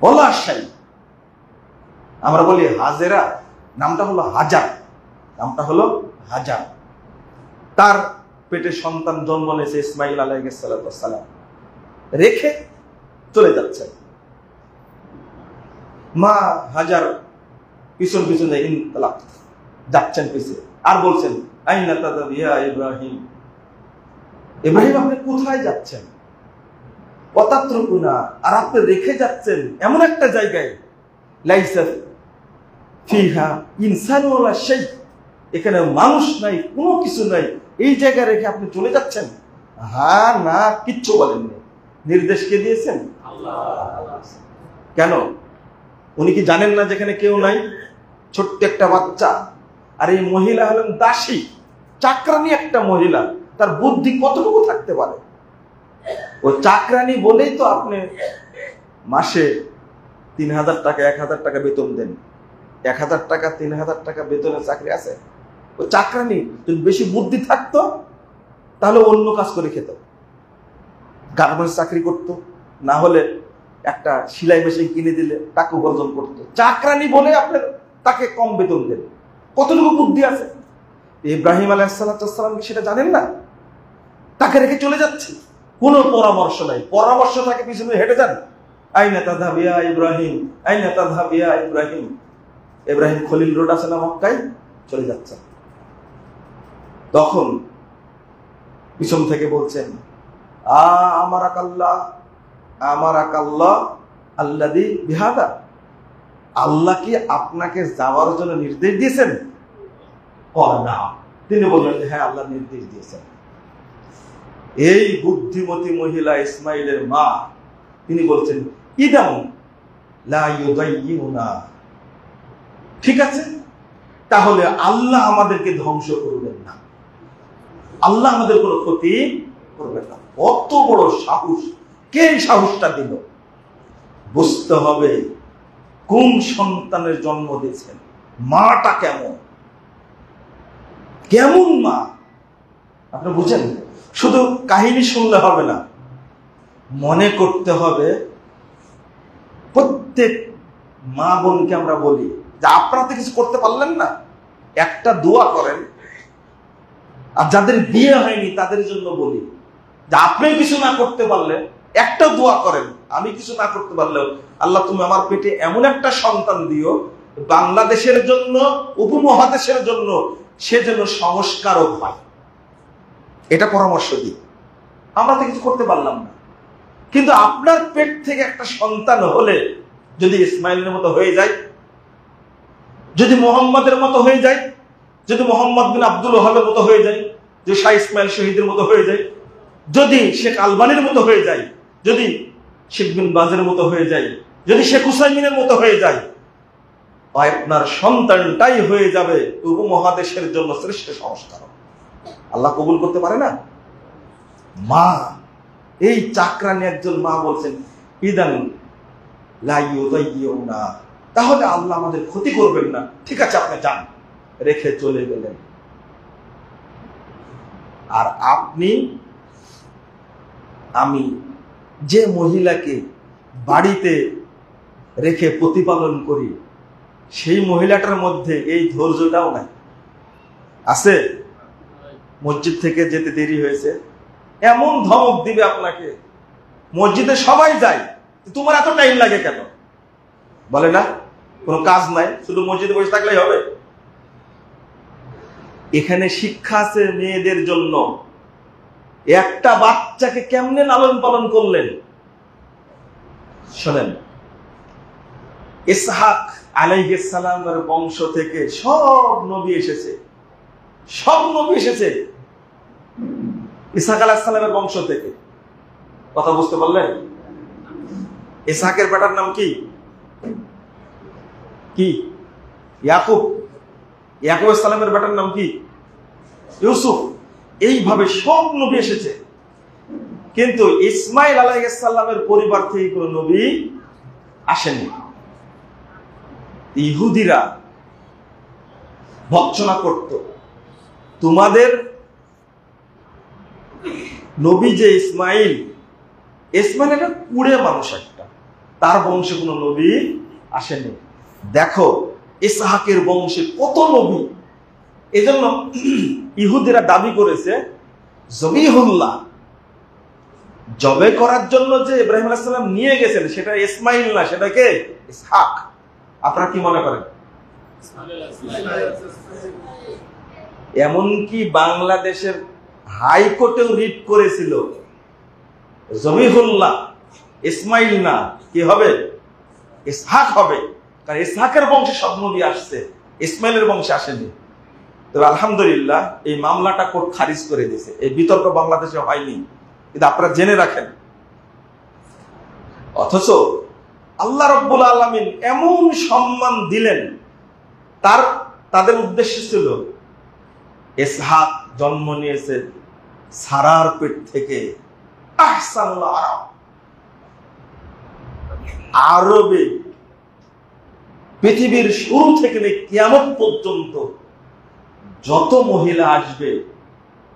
Speaker 1: পলাশাই। আমরা বলি হাজেরা, নামটা হলো হাজার, নামটা হলো হাজার। তার পেটে সন্তান জন্ম নিয়েছে ইসমাইল আলাইহিস সালাম, রেখে চলে যাচ্ছেন। মা হাজার পিছন পিছনে ইনতালাক, যাচ্ছেন পিছিয়ে, আর বলছেন আইনা তাযাবিয়া ইব্রাহিম, ইব্রাহিম আপনি কোথায় যাচ্ছেন? ওয়াতাতরুকুনা, আর আপনি রেখে যাচ্ছেন এমন একটা জায়গায় লাইসা ফিহা ইনসান ওয়ালা শাই, এখানে মানুষ নাই, কোনো কিছু নাই, এই জায়গায় রেখে আপনি চলে যাচ্ছেন? হ্যাঁ না কিচ্ছু বলেননি। নির্দেশ কে দিয়েছেন? আল্লাহ। কেন? উনি কি জানেন না যেখানে কেউ নাই? ছোট্ট একটা বাচ্চা, আর এই মহিলা হলেন দাসী, চাকরানি একটা মহিলা, তার বুদ্ধি কতটুকু থাকতে পারে? ও চাকরানি বলেই তো আপনি মাসে ৩,০০০ টাকা ১,০০০ টাকা বেতন দেন। ১,০০০ টাকা ৩,০০০ টাকা বেতনের চাকরি আছে? ও চাকরানি। যদি বেশি বুদ্ধি থাকতো তাহলে অন্য কাজ করে খেত, গার্মেন্টস চাকরি করতো, না হলে একটা সেলাই মেশিন কিনে দিলে টাকা উপার্জন করতো। চাকরানি বলে আপনি তাকে কম বেতন দেন, কতটুকু বুদ্ধি আছে? ইব্রাহিম আলাইহিস সালাম সেটা জানেন না, তাকে রেখে চলে যাচ্ছে, কোনো পরামর্শ নাই। পরামর্শ থাকে পিছনে হেঁটে যান। আইনা তাযহাবিয়া ইব্রাহিম, আইনা তাযহাবিয়া ইব্রাহিম। ইব্রাহিম খলিল রোড আছে না মক্কায়, চলে যাচ্ছেন। তখন পিছন থেকে বলছেন আমারাকাল্লাহ আল্লাযী বিহাদা, আল্লাহ কি আপনাকে যাওয়ার জন্য নির্দেশ দিয়েছেন? না। তিনি বললেন হ্যাঁ, আল্লাহ নির্দেশ দিয়েছেন। এই বুদ্ধিমতী মহিলা ইসমাইলের মা, তিনি বলছেন ইদাম লা ইউদাইয়ুনা, ঠিক আছে, তাহলে আল্লাহ আমাদেরকে ধ্বংস করবেন না, আল্লাহ আমাদের কোনো ক্ষতি করবেন না। কত বড় সাহস! কে সাহসটা দিল? বুঝতে হবে কোন সন্তানের জন্ম দিয়েছেন, মাটা কেমন মা। আপনি বুঝেন? শুধু কাহিনী শুনলে হবে না, মনে করতে হবে। প্রত্যেক মা বোনকে আমরা বলি যে আপনারা তো কিছু করতে পারলেন না, একটা দোয়া করেন। আর যাদের বিয়ে হয়নি তাদের জন্য বলি যে আপনি কিছু না করতে পারলে একটা দোয়া করেন, আমি কিছু না করতে পারলেও আল্লাহ তুমি আমার পেটে এমন একটা সন্তান দিও বাংলাদেশের জন্য, উপমহাদেশের জন্য সে যেন সংস্কারক হয়। এটা পরামর্শ দিই। আমরা তো কিছু করতে পারলাম না, কিন্তু আপনার পেট থেকে একটা সন্তান হলে যদি ইসমাইলের মতো হয়ে যায়, যদি মোহাম্মদের মতো হয়ে যায়, যদি মোহাম্মদ বিন আব্দুল ওহাবের মতো হয়ে যায়, যদি শাহ ইসমাইল শহীদের মতো হয়ে যায়, যদি শেখ আলবানির মতো হয়ে যায়, যদি শেখ বিন বাজের মতো হয়ে যায়, যদি শেখ হুসাইমিনের মতো হয়ে যায়, আপনার সন্তানটাই হয়ে যাবে উপমহাদেশের জন্য শ্রেষ্ঠ সংস্কার। আল্লাহ কবুল করতে পারে না? মা, এই চাকরানি একজন মা বলছেন ইদান লা ইউদাইয়ুনা, তাহলে আল্লাহ আমাদের ক্ষতি করবেন না, ঠিক আছে আপনি যান, রেখে চলে গেলেন। আর আপনি আমি যে মহিলাকে বাড়িতে রেখে প্রতিপালন করি, সেই মহিলাটার মধ্যে এই ধৈর্যটাও নাই। আছে? মসজিদ থেকে যেতে দেরি হয়েছে, এমন ধমক দিবে আপনাকে, মসজিদে সবাই যায়, তোমার এত টাইম লাগে কেন? বলে না কোনো কাজ নাই, শুধু মসজিদে বসে থাকলেই হবে। এখানে শিক্ষা আছে মেয়েদের জন্য। একটা বাচ্চাকে কেমনে লালন পালন করলেন শোনেন। ইসহাক আলাইহিস সালামের বংশ থেকে সব নবী এসেছে, সব নবী এসেছে ইসহাক আলাইহিস সালামের বংশ থেকে। কথা বুঝতে পারলেন? ইসহাকের বেটার নাম কি? কি? ইয়াকুব। ইয়াকুব আলাইহিস সালামের বেটার নাম কি? ইউসুফ। এইভাবে সব নবী এসেছে, কিন্তু ইসমাইল আলাইহিস সালামের পরিবার থেকে কোনো নবী আসেনি। ইহুদিরা ভৎসনা করত, তোমাদের নবী যে ইসমাইল একটা কুড়ে মানুষ, একটা তার বংশে কোনো নবী আসেনি। দেখো ইসহাকের বংশে কত নবী। এজন্য ইহুদিরা দাবি করেছে জবিহুল্লাহ জবে করার জন্য যে ইব্রাহিম আলাইহিস সালাম নিয়ে গেছেন সেটা ইসমাইল না, সেটা কে? ইসহাক। আপনারা কি মনে করেন? এমনকি বাংলাদেশের হাইকোর্টেও রিট করেছিল জবিহুল্লাহ ইসমাইল না, কি হবে? ইসহাক হবে। কারণ ইসহাকের বংশে সব নবী আসছে, ইসমাইলের বংশে আসেনি। তবে আলহামদুলিল্লাহ এই মামলাটা কোর্ট খারিজ করে দিয়েছে। এই বিতর্ক বাংলাদেশে হয়নি, কিন্তু আপনারা জেনে রাখেন। অথচ আল্লাহ রাব্বুল আলামিন এমন সম্মান দিলেন, তাদের উদ্দেশ্য ছিল ইসহাক জন্ম নিয়েছে সারার পেট থেকে। আহসানুল আরব, আরবে পৃথিবীর শুরু থেকে কিয়ামত পর্যন্ত যত মহিলা আসবে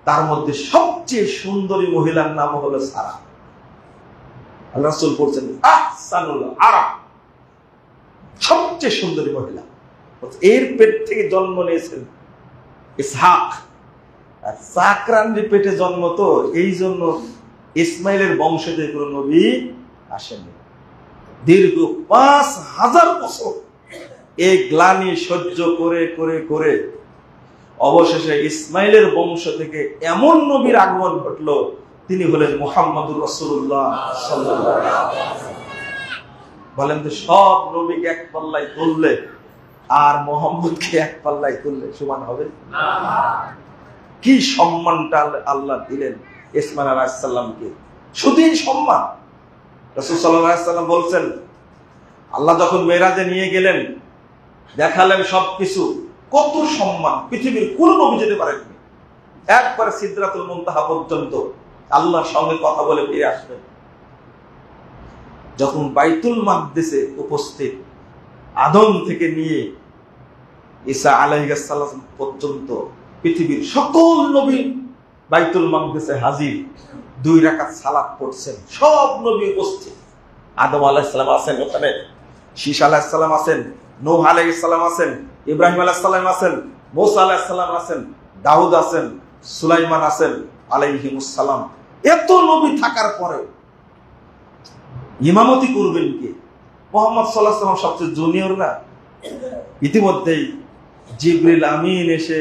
Speaker 1: তার মধ্যে সবচেয়ে সুন্দরী মহিলার নাম হলো সারা। আল্লাহ রাসূল বলছেন আহসানুল আরব, সবচেয়ে সুন্দরী মহিলা। এর পেট থেকে জন্ম নিয়েছেন ইসহাক। আর চাকরান্ডির পেটে জন্ম, তো এই জন্য ইসমাইলের বংশে কোনো নবী আসেনি। দীর্ঘ 5000 বছর এই গ্লানি সহ্য করে করে করে অবশেষে ইসমাইলের বংশ থেকে এমন নবীর আগমন ঘটল, তিনি হলেন মুহাম্মদুর রাসূলুল্লাহ সাল্লাল্লাহু আলাইহি ওয়াসাল্লাম। বলেন তো, সব নবীকে এক পাল্লায় তুললে আর মুহাম্মদকে এক পাল্লায় তুললে সমান হবে না। কি সম্মানটা আল্লাহ দিলেন ইসমাইল আলাইহিস সালামকে, শুধুই সম্মান। রাসূল সাল্লাল্লাহু আলাইহি ওয়াসাল্লাম বলছেন, আল্লাহ যখন মেরাজে নিয়ে গেলেন, দেখালেন সবকিছু, কত সম্মান, পৃথিবীর কোন নবী যেতে পারেননি। একবারে সিদরাতুল মুনতাহা পর্যন্ত আল্লাহর সঙ্গে কথা বলে ফিরে আসবেন। যখন বাইতুল মাকদিসে উপস্থিত, আদম থেকে নিয়ে ঈসা আলাইহিস সালাম পর্যন্ত পৃথিবীর সকল নবী বাইতুল মাকদিসে হাজির। 2 রাকাত সালাত পড়ছেন, সব নবী উপস্থিত। আদম আলাইহিস সালাম আছেন ওখানে, শীশ আলাইহিস সালাম আছেন, নূহ আলাইহিস সালাম আছেন, ইব্রাহিম আলাইহিস সালাম আছেন, মুসা আলাইহিস সালাম আছেন, দাউদ আছেন, সুলাইমান আছেন আলাইহিমুস সালাম। এত নবী থাকার পরে ইমামতি করবেন কে? মুহাম্মদ সাল্লাল্লাহু আলাইহি ওয়াসাল্লাম সবচেয়ে জুনিয়র না? ইতিমধ্যেই জিবরিল আমিন এসে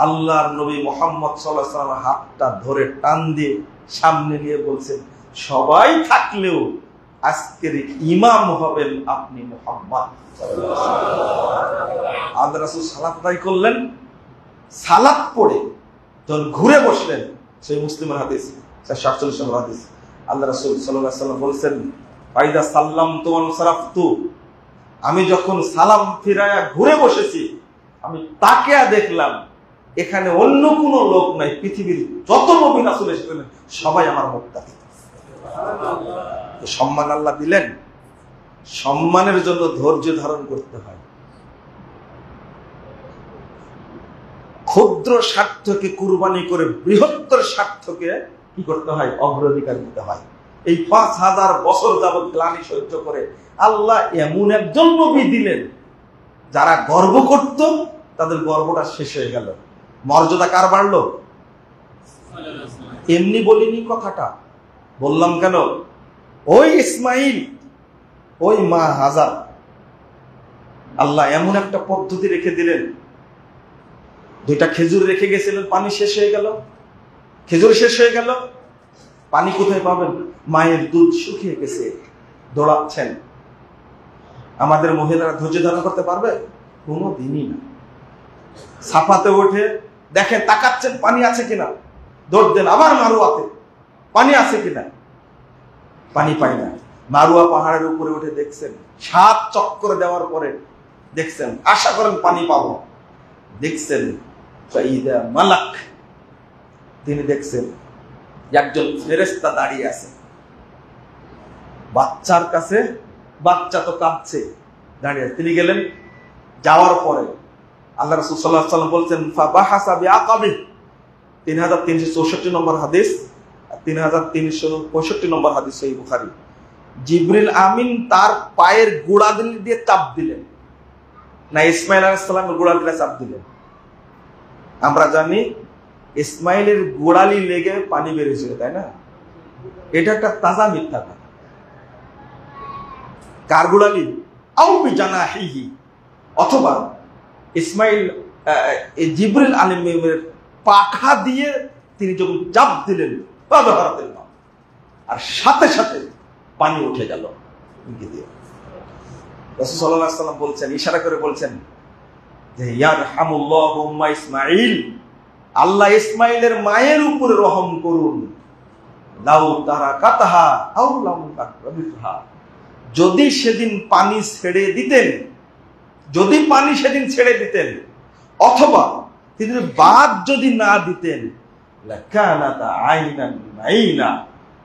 Speaker 1: আল্লাহর নবী মুহাম্মদ সাল্লাল্লাহু আলাইহি ওয়াসাল্লামের হাতটা ধরে টান দিয়ে সামনে নিয়ে বলছেন, সবাই থাকলেও আজকের ইমাম হবেন আপনি মুহাম্মদ সাল্লাল্লাহু আলাইহি ওয়াসাল্লাম। আল্লাহ রাসূল সালাত আদায় করলেন, সালাত পড়ে যখন ঘুরে বসলেন, সেই মুসলিমের হাদিস 47 নম্বর হাদিস, আল্লাহ রাসূল সাল্লাল্লাহু আলাইহি ওয়াসাল্লাম বলেছেন, ফাইদা সাল্লামতু ওয়া সারাফতু, আমি যখন সালাম ফিরায়া ঘুরে বসেছি, আমি তাকিয়া দেখলাম এখানে অন্য কোন লোক নাই, পৃথিবীর যত নবী রাসূল এসেছেন সবাই আমার মুক্তাদি। সম্মান আল্লাহ দিলেন, সম্মানের জন্য ধৈর্য ধারণ করতে হয়। ক্ষুদ্র স্বার্থকে কুরবানি করে বৃহত্তর স্বার্থকে কি করতে হয়? অগ্রাধিকার দিতে হয়। এই 5000 বছর যাবৎ গ্লানি সহ্য করে আল্লাহ এমন একজন নবী দিলেন, যারা গর্ব করত তাদের গর্বটা শেষ হয়ে গেল। মর্যাদা কার বাড়লো? এমনি বলিনি কথাটা, বললাম কেন? ওই ইসমাইল, ওই মা হাজার, আল্লাহ এমন একটা পদ্ধতি রেখে দিলেন। 2টা খেজুর রেখে গেছিলেন, পানি শেষ হয়ে গেল, খেজুর শেষ হয়ে গেল, পানি কোথায় পাবেন? মায়ের দুধ শুকিয়ে গেছে, দৌড়াচ্ছেন। আমাদের মহিলারা ধৈর্য ধারণ করতে পারবে? কোনো দিনই না। সাফাতে ওঠে দেখে, তাকাচ্ছেন পানি আছে কিনা, দৌড় দেন আবার মারুয়াতে, পানি আছে কিনা, পানি পাই না। মারুয়া পাহাড়ের উপরে উঠে দেখছেন, 7 চক্কর দেওয়ার পরে দেখছেন, আশা করেন পানি পাবো, দেখছেন মালাক, তিনি দেখছেন একজন ফেরেশতা দাঁড়িয়ে আছে বাচ্চার কাছে, বাচ্চা তো কাঁদছে, দাঁড়িয়ে। তিনি গেলেন, যাওয়ার পরে আল্লাহ রাসূল সাল্লাল্লাহু আলাইহি ওয়াসাল্লাম বলছেন, ফাবাহাসা বিআকাবি, 3364 নম্বর হাদিস, 3365 নম্বর হাদিস সহিহ বুখারী। জিবরিল আমিন তার পায়ের গোড়ালি দিয়ে চাপ দিলেন, না ইসমাইল আলাইহিস সালামের গোড়ালি দিয়ে চাপ দিলেন? আমরা জানি ইসমাইলের গোড়ালি লেগে পানি বেরিয়েছিল, তাই না? এটা একটা তাজা মিথ্যা কথা। কার গোড়ালি? আও বিজানাহিহি, অথবা ইসমাইল জিবরিল আলাইহির পাখা দিয়ে তিনি যখন চাপ দিলেন আর সাথে সাথে পানি উঠে গেল। রাসূল সাল্লাল্লাহু আলাইহি ওয়াসাল্লাম বলছেন, ইশারা করে বলছেন যে ইয়ারহামুল্লাহু উম্মা ইসমাঈল, আল্লাহ ইসমাইলের মায়ের উপরে রহম করুন। লাউ তারাকাতাহা আও লাম তাকরাবিহা, যদি সেদিন পানি ছেড়ে দিতেন, যদি পানি সেদিন ছেড়ে দিতেন, অথবা তিনি বাদ যদি না দিতেন, লাকানাত আইনান মাইনা,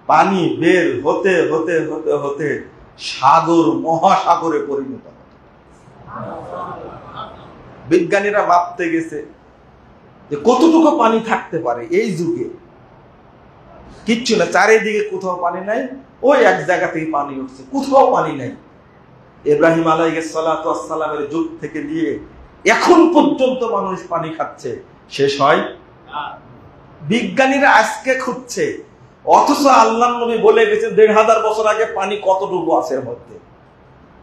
Speaker 1: পানি বের হতে হতে হতে হতে সাগর মহাসাগরে পরিণত হতো। বিজ্ঞানীরা মাপতে গেছে যে কতটুকু পানি থাকতে পারে এই যুগে। কিচ্ছু না, চারিদিকে কোথাও পানি নাই, ওই এক জায়গা থেকে পানি উঠছে, কোথাও পানি নাই। ইব্রাহিম আলাইহিস সালাতু ওয়াস সালামের যুগ থেকে নিয়ে এখন পর্যন্ত মানুষ পানি খাচ্ছে, শেষ হয়? বিজ্ঞানীরা আজকে খুঁজছে, অথচ আল্লাহর নবী বলে গেছেন ১৫০০ বছর আগে পানি কতটুকু আছে এর মধ্যে।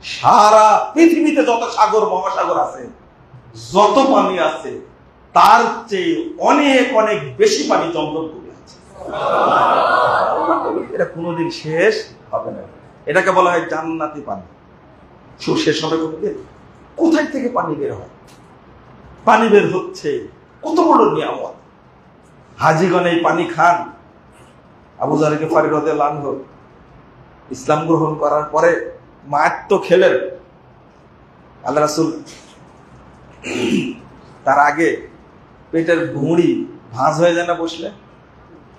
Speaker 1: সারা পৃথিবীতে যত সাগর মহাসাগর আছে, যত পানি আছে, তার চেয়ে অনেক অনেক বেশি পানি জমজম আছে। এটা কোনোদিন শেষ হবে না। এটাকে বলা হয় জান্নাতি পানি। শেষ হবে কোনোদিন? কোথায় থেকে পানি বের হয়? পানি বের হচ্ছে, কত বড় নিয়ামত। হাজিগণ এই পানি খান। আবু যার গিফারী রাদিয়াল্লাহু আনহু ইসলাম গ্রহণ করার পরে মার তো খেলেন। আল্লাহ রাসূল তার আগে পেটের ভুঁড়ি ভাঁজ হয়ে যায় না, বসলে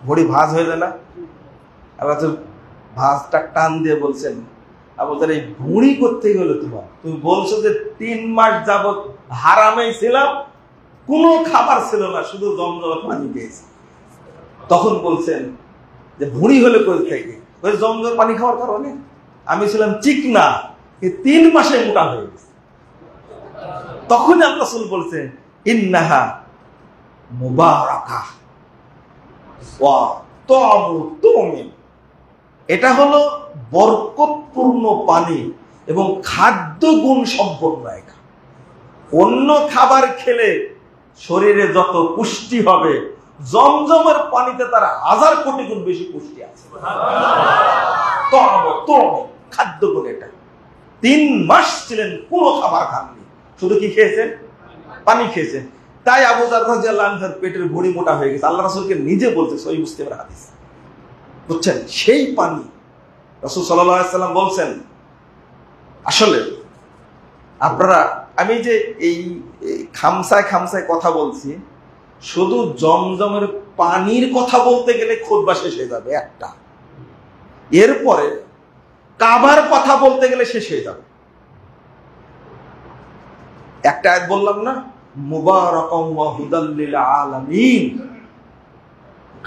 Speaker 1: ভুঁড়ি ভাঁজ হয়ে যায় না? আল্লাহ রাসূল ভাঁজটা টান দিয়ে বলছেন, আবু যার এই ভুঁড়ি করতে গেলো তোমার, তুমি বলছো যে 3 মাস যাবত হারামেই ছিলাম, কোনো খাবার ছিল না, শুধু জমজমের পানি পেয়েছি। তখন বলছেন যে ভুঁড়ি হলে কোথা থেকে? ওই জমজমের পানি খাওয়ার কারণে। আমি ছিলাম চিকনা, 3 মাসে মোটা হয়ে গেছে। তখন আল্লাহ রাসূল বলছেন, ইন্নাহা মুবারাকাহ ওয়া তা'মু তুমিন, এটা হলো বরকতপূর্ণ পানি এবং খাদ্য গুণ সম্পন্ন এক। অন্য খাবার খেলে শরীরে যত পুষ্টি হবে, জমজমের পানিতে তার 1000 কোটি গুণ বেশি পুষ্টি আছে। খাদ্য গুণ এটা। 3 মাস ছিলেন, কোনো খাবার খাননি, শুধু কি খেয়েছেন? পানি খেয়েছেন। তাই আবু যার রাদিয়াল্লাহু আনহুর পেটের ভুঁড়ি মোটা হয়ে গেছে। আল্লাহ রাসূলকে নিজে বলছে, সহিহ মুসলিমের হাদিস। বুঝছেন? সেই পানি রাসূল সাল্লাল্লাহু আলাইহি ওয়াসাল্লাম বলছেন, আসলে আপনারা, আমি যে এই খামসায় খামসায় কথা বলছি, শুধু জমজমের পানির কথা বলতে গেলে খুতবা শেষ হয়ে যাবে একটা। এরপরে কাবার কথা বলতে গেলে শেষ হয়ে যাবে। একটা আয়াত বললাম না, মুবারাকাম ওয়া হুদাল লিল আলামিন,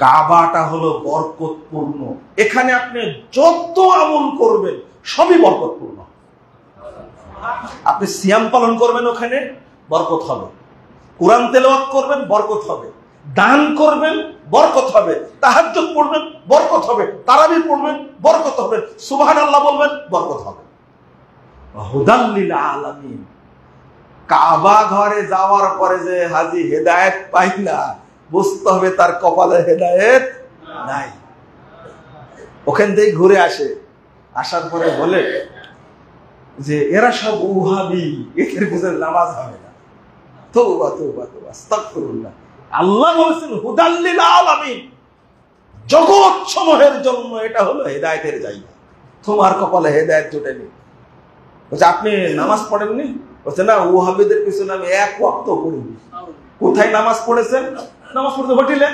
Speaker 1: কাবাটা হলো বরকতপূর্ণ। এখানে আপনি যত আমল করবেন সবই বরকতপূর্ণ। আপনি সিয়াম পালন করবেন, ওখানে বরকত হবে। কোরআন তেলাওয়াত করবেন, বরকত হবে। দান করবেন, বরকত হবে। তাহাজ্জুদ পড়বেন, বরকত হবে। তারাবি পড়বেন, বরকত হবে। সুবহানাল্লাহ বলবেন, বরকত হবে। হুদাল লিল আলামিন। কাবা ঘরে যাওয়ার পরে যে হাজি হেদায়েত পাই না, বুঝতে হবে তার কপালে হেদায়েত নাই। ওখান থেকে ঘুরে আসে, আসার পরে বলে যে এরা সব ওহাবি, এদের পিছনে নামাজ হবে না। তওবা তওবা তওবা, আস্তাগফিরুল্লাহ। আল্লাহ বলেছেন হুদাল লিল আলামিন, জগৎ সমূহের জন্য এটা হলো হেদায়েতের জায়গা। তোমার কপালে হেদায়েত জোটেনি। বলছে আপনি নামাজ পড়েননি? বলছে না, ওহাবিদের পিছনে আমি 1 ওয়াক্ত পড়িনি। কোথায় নামাজ পড়েছেন? নামাজ পড়তে হোটেলে।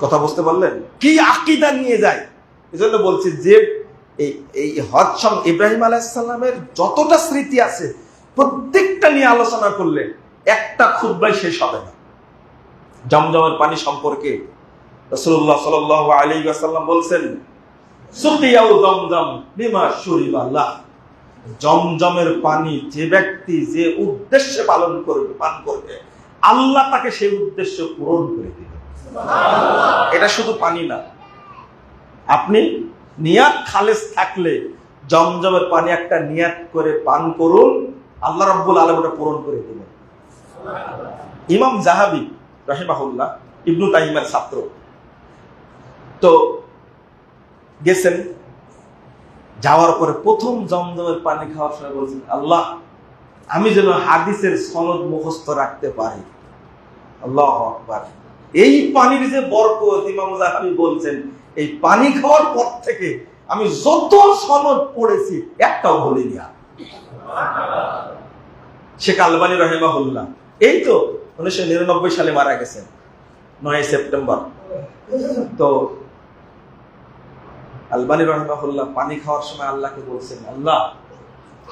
Speaker 1: কথা বুঝতে পারলেন? কি আকীদা নিয়ে যায়। এজন্য বলছি যে এই হজ ইব্রাহিম আলাইহিস সালামের যতটা স্মৃতি আছে, প্রত্যেকটা নিয়ে আলোচনা করলে একটা খুতবায় শেষ হবে না। জমজমের পানি সম্পর্কে রাসূলুল্লাহ সাল্লাল্লাহু আলাইহি ওয়াসাল্লাম বলছেন, সুকিয়াউ জমজম বিমা শুরিবা লাহ। জমজমের পানি যে ব্যক্তি যে উদ্দেশ্যে পান করবে, আল্লাহ তাকে সেই উদ্দেশ্য পূরণ করে দিবে। এটা শুধু পানি না, আপনি নিয়াত খালেস থাকলে জমজমের পানি একটা নিয়াত করে পান করুন, আল্লাহ রাব্বুল আলামিন ওটা পূরণ করে দিবেন। ইমাম যাহাবী রাহিমাহুল্লাহ ইবনু তাইমিয়ার ছাত্র, তো গেছেন, যাওয়ার পরে প্রথম জমজমের পানি খাওয়ার সময় বলছেন, আল্লাহ আমি যেন হাদিসের সনদ মুখস্থ রাখতে পারি। আল্লাহু আকবার। এই পানির যে বরকত, ইমাম যাহাবী বলছেন, এই পানি খাওয়ার পর থেকে আমি যত সনদ পড়েছি একটাও ভুলিনি। শেখ আলবানী রাহিমাহুল্লাহ এই তো 1999 সালে মারা গেছেন, 9 সেপ্টেম্বর। তো আলবানী রাহিমাহুল্লাহ পানি খাওয়ার সময় আল্লাহকে বলছেন, আল্লাহ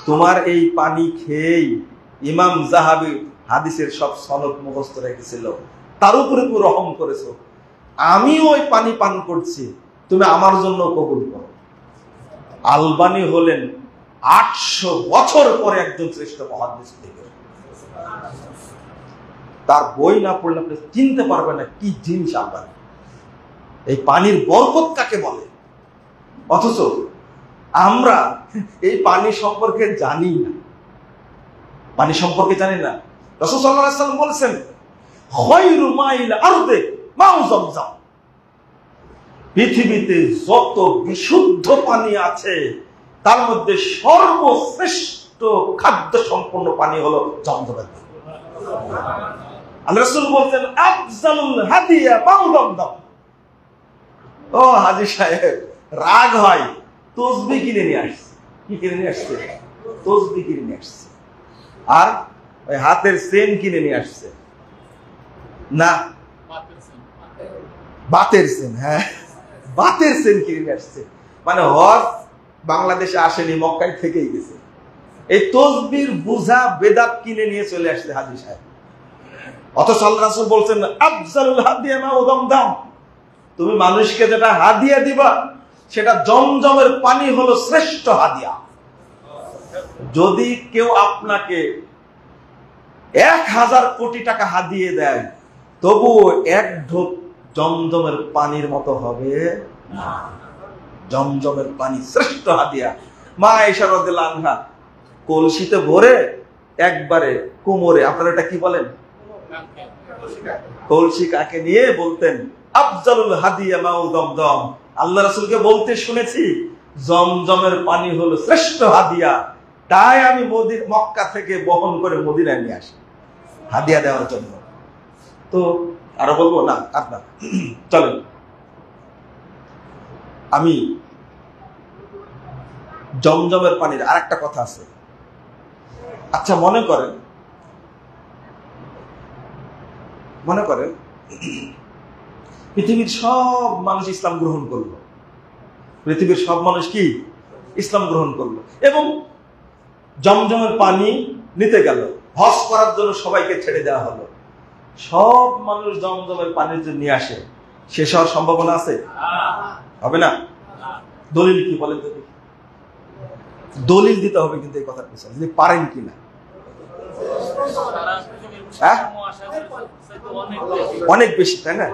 Speaker 1: তোমার এই পানি খেয়েই ইমাম যাহাবী হাদিসের সব সনদ মুখস্থ রেখেছিল, তার উপরে তুমি রহম করেছো, আমি ওই পানি পান করছি, তুমি আমার জন্য কবুল করো। আলবানী হলেন 800 বছর পরে একজন শ্রেষ্ঠ মুহাদ্দিস। তার বই না পড়লে আপনি চিনতে পারবেন না কি জিনিস আলবানী। এই পানির বরকত কাকে বলে, অথচ আমরা এই পানি সম্পর্কে জানি না। পানি সম্পর্কে জানি না। রাসূল সাল্লাল্লাহু আলাইহি ওয়াসাল্লাম বলেছেন, খায়রু মাইল আরদে মাউ জমজম। পৃথিবীতে যত বিশুদ্ধ পানি আছে তার মধ্যে সর্বশ্রেষ্ঠ খাদ্য সম্পন্ন পানি হলো জমজমের পানি। আল্লাহ রাসূল বলছেন, আফজালুল হাদিয়া মাউ জমজম। ও হাজী সাহেব রাগ হয়, তসবিহ কিনে নিয়ে আসছে। কি কিনে নিয়ে আসছে? তসবিহ কিনে নিয়ে আসছে। আর ওই হাতের চেন কিনে নিয়ে আসছে না, বাতের চেন। হ্যাঁ, বাতের চেন কিনে নিয়ে আসছে। মানে হজ বাংলাদেশে আসেনি, মক্কায় থেকেই গেছে। এই তসবির বুঝা বেদাত কিনে নিয়ে চলে আসছে হাজী সাহেব। অথচ আল্লাহ রাসূল বলছেন, আফজালুল হাদিয়া মাউ জমজম। তুমি মানুষকে যেটা হাদিয়া দিবা সেটা জমজমের পানি হলো শ্রেষ্ঠ হাদিয়া। যদি কেউ আপনাকে 1000 কোটি টাকা হাদিয়ে দেয়, তবুও এক ঢোক জমজমের পানির মতো হবে না। জমজমের পানি শ্রেষ্ঠ হাদিয়া। মা আয়েশা রাদিয়াল্লাহু আনহা কলসিতে ভরে একবারে কোমরে, আপনারা এটা কি বলেন, কলসি কাকে নিয়ে বলতেন, আফজালুল হাদিয়া মাউ জমজম। আল্লাহ রাসূলকে বলতে শুনেছি জমজমের পানি হলো শ্রেষ্ঠ হাদিয়া, তাই আমি মক্কা থেকে বহন করে মদিনায় নিয়ে আসি হাদিয়া দেওয়ার জন্য। তো আরো বলবো না, আপনার চলেন আমি জমজমের পানির আরেকটা কথা আছে। আচ্ছা মনে করেন পৃথিবীর সব মানুষ ইসলাম গ্রহণ করলো, পৃথিবীর সব মানুষ কি ইসলাম গ্রহণ করলো এবং জমজমের পানি নিতে গেল, হজ করার জন্য সবাইকে ছেড়ে দেওয়া হলো। সব মানুষ জমজমের পানি যদি নিয়ে আসে, শেষ হওয়ার সম্ভাবনা আছে? হবে না। দলিল কি বলেন তো? দলিল দিতে হবে কিন্তু এই কথার পিছনে, যদি পারেন কিনা। অনেক বেশি, তাই না?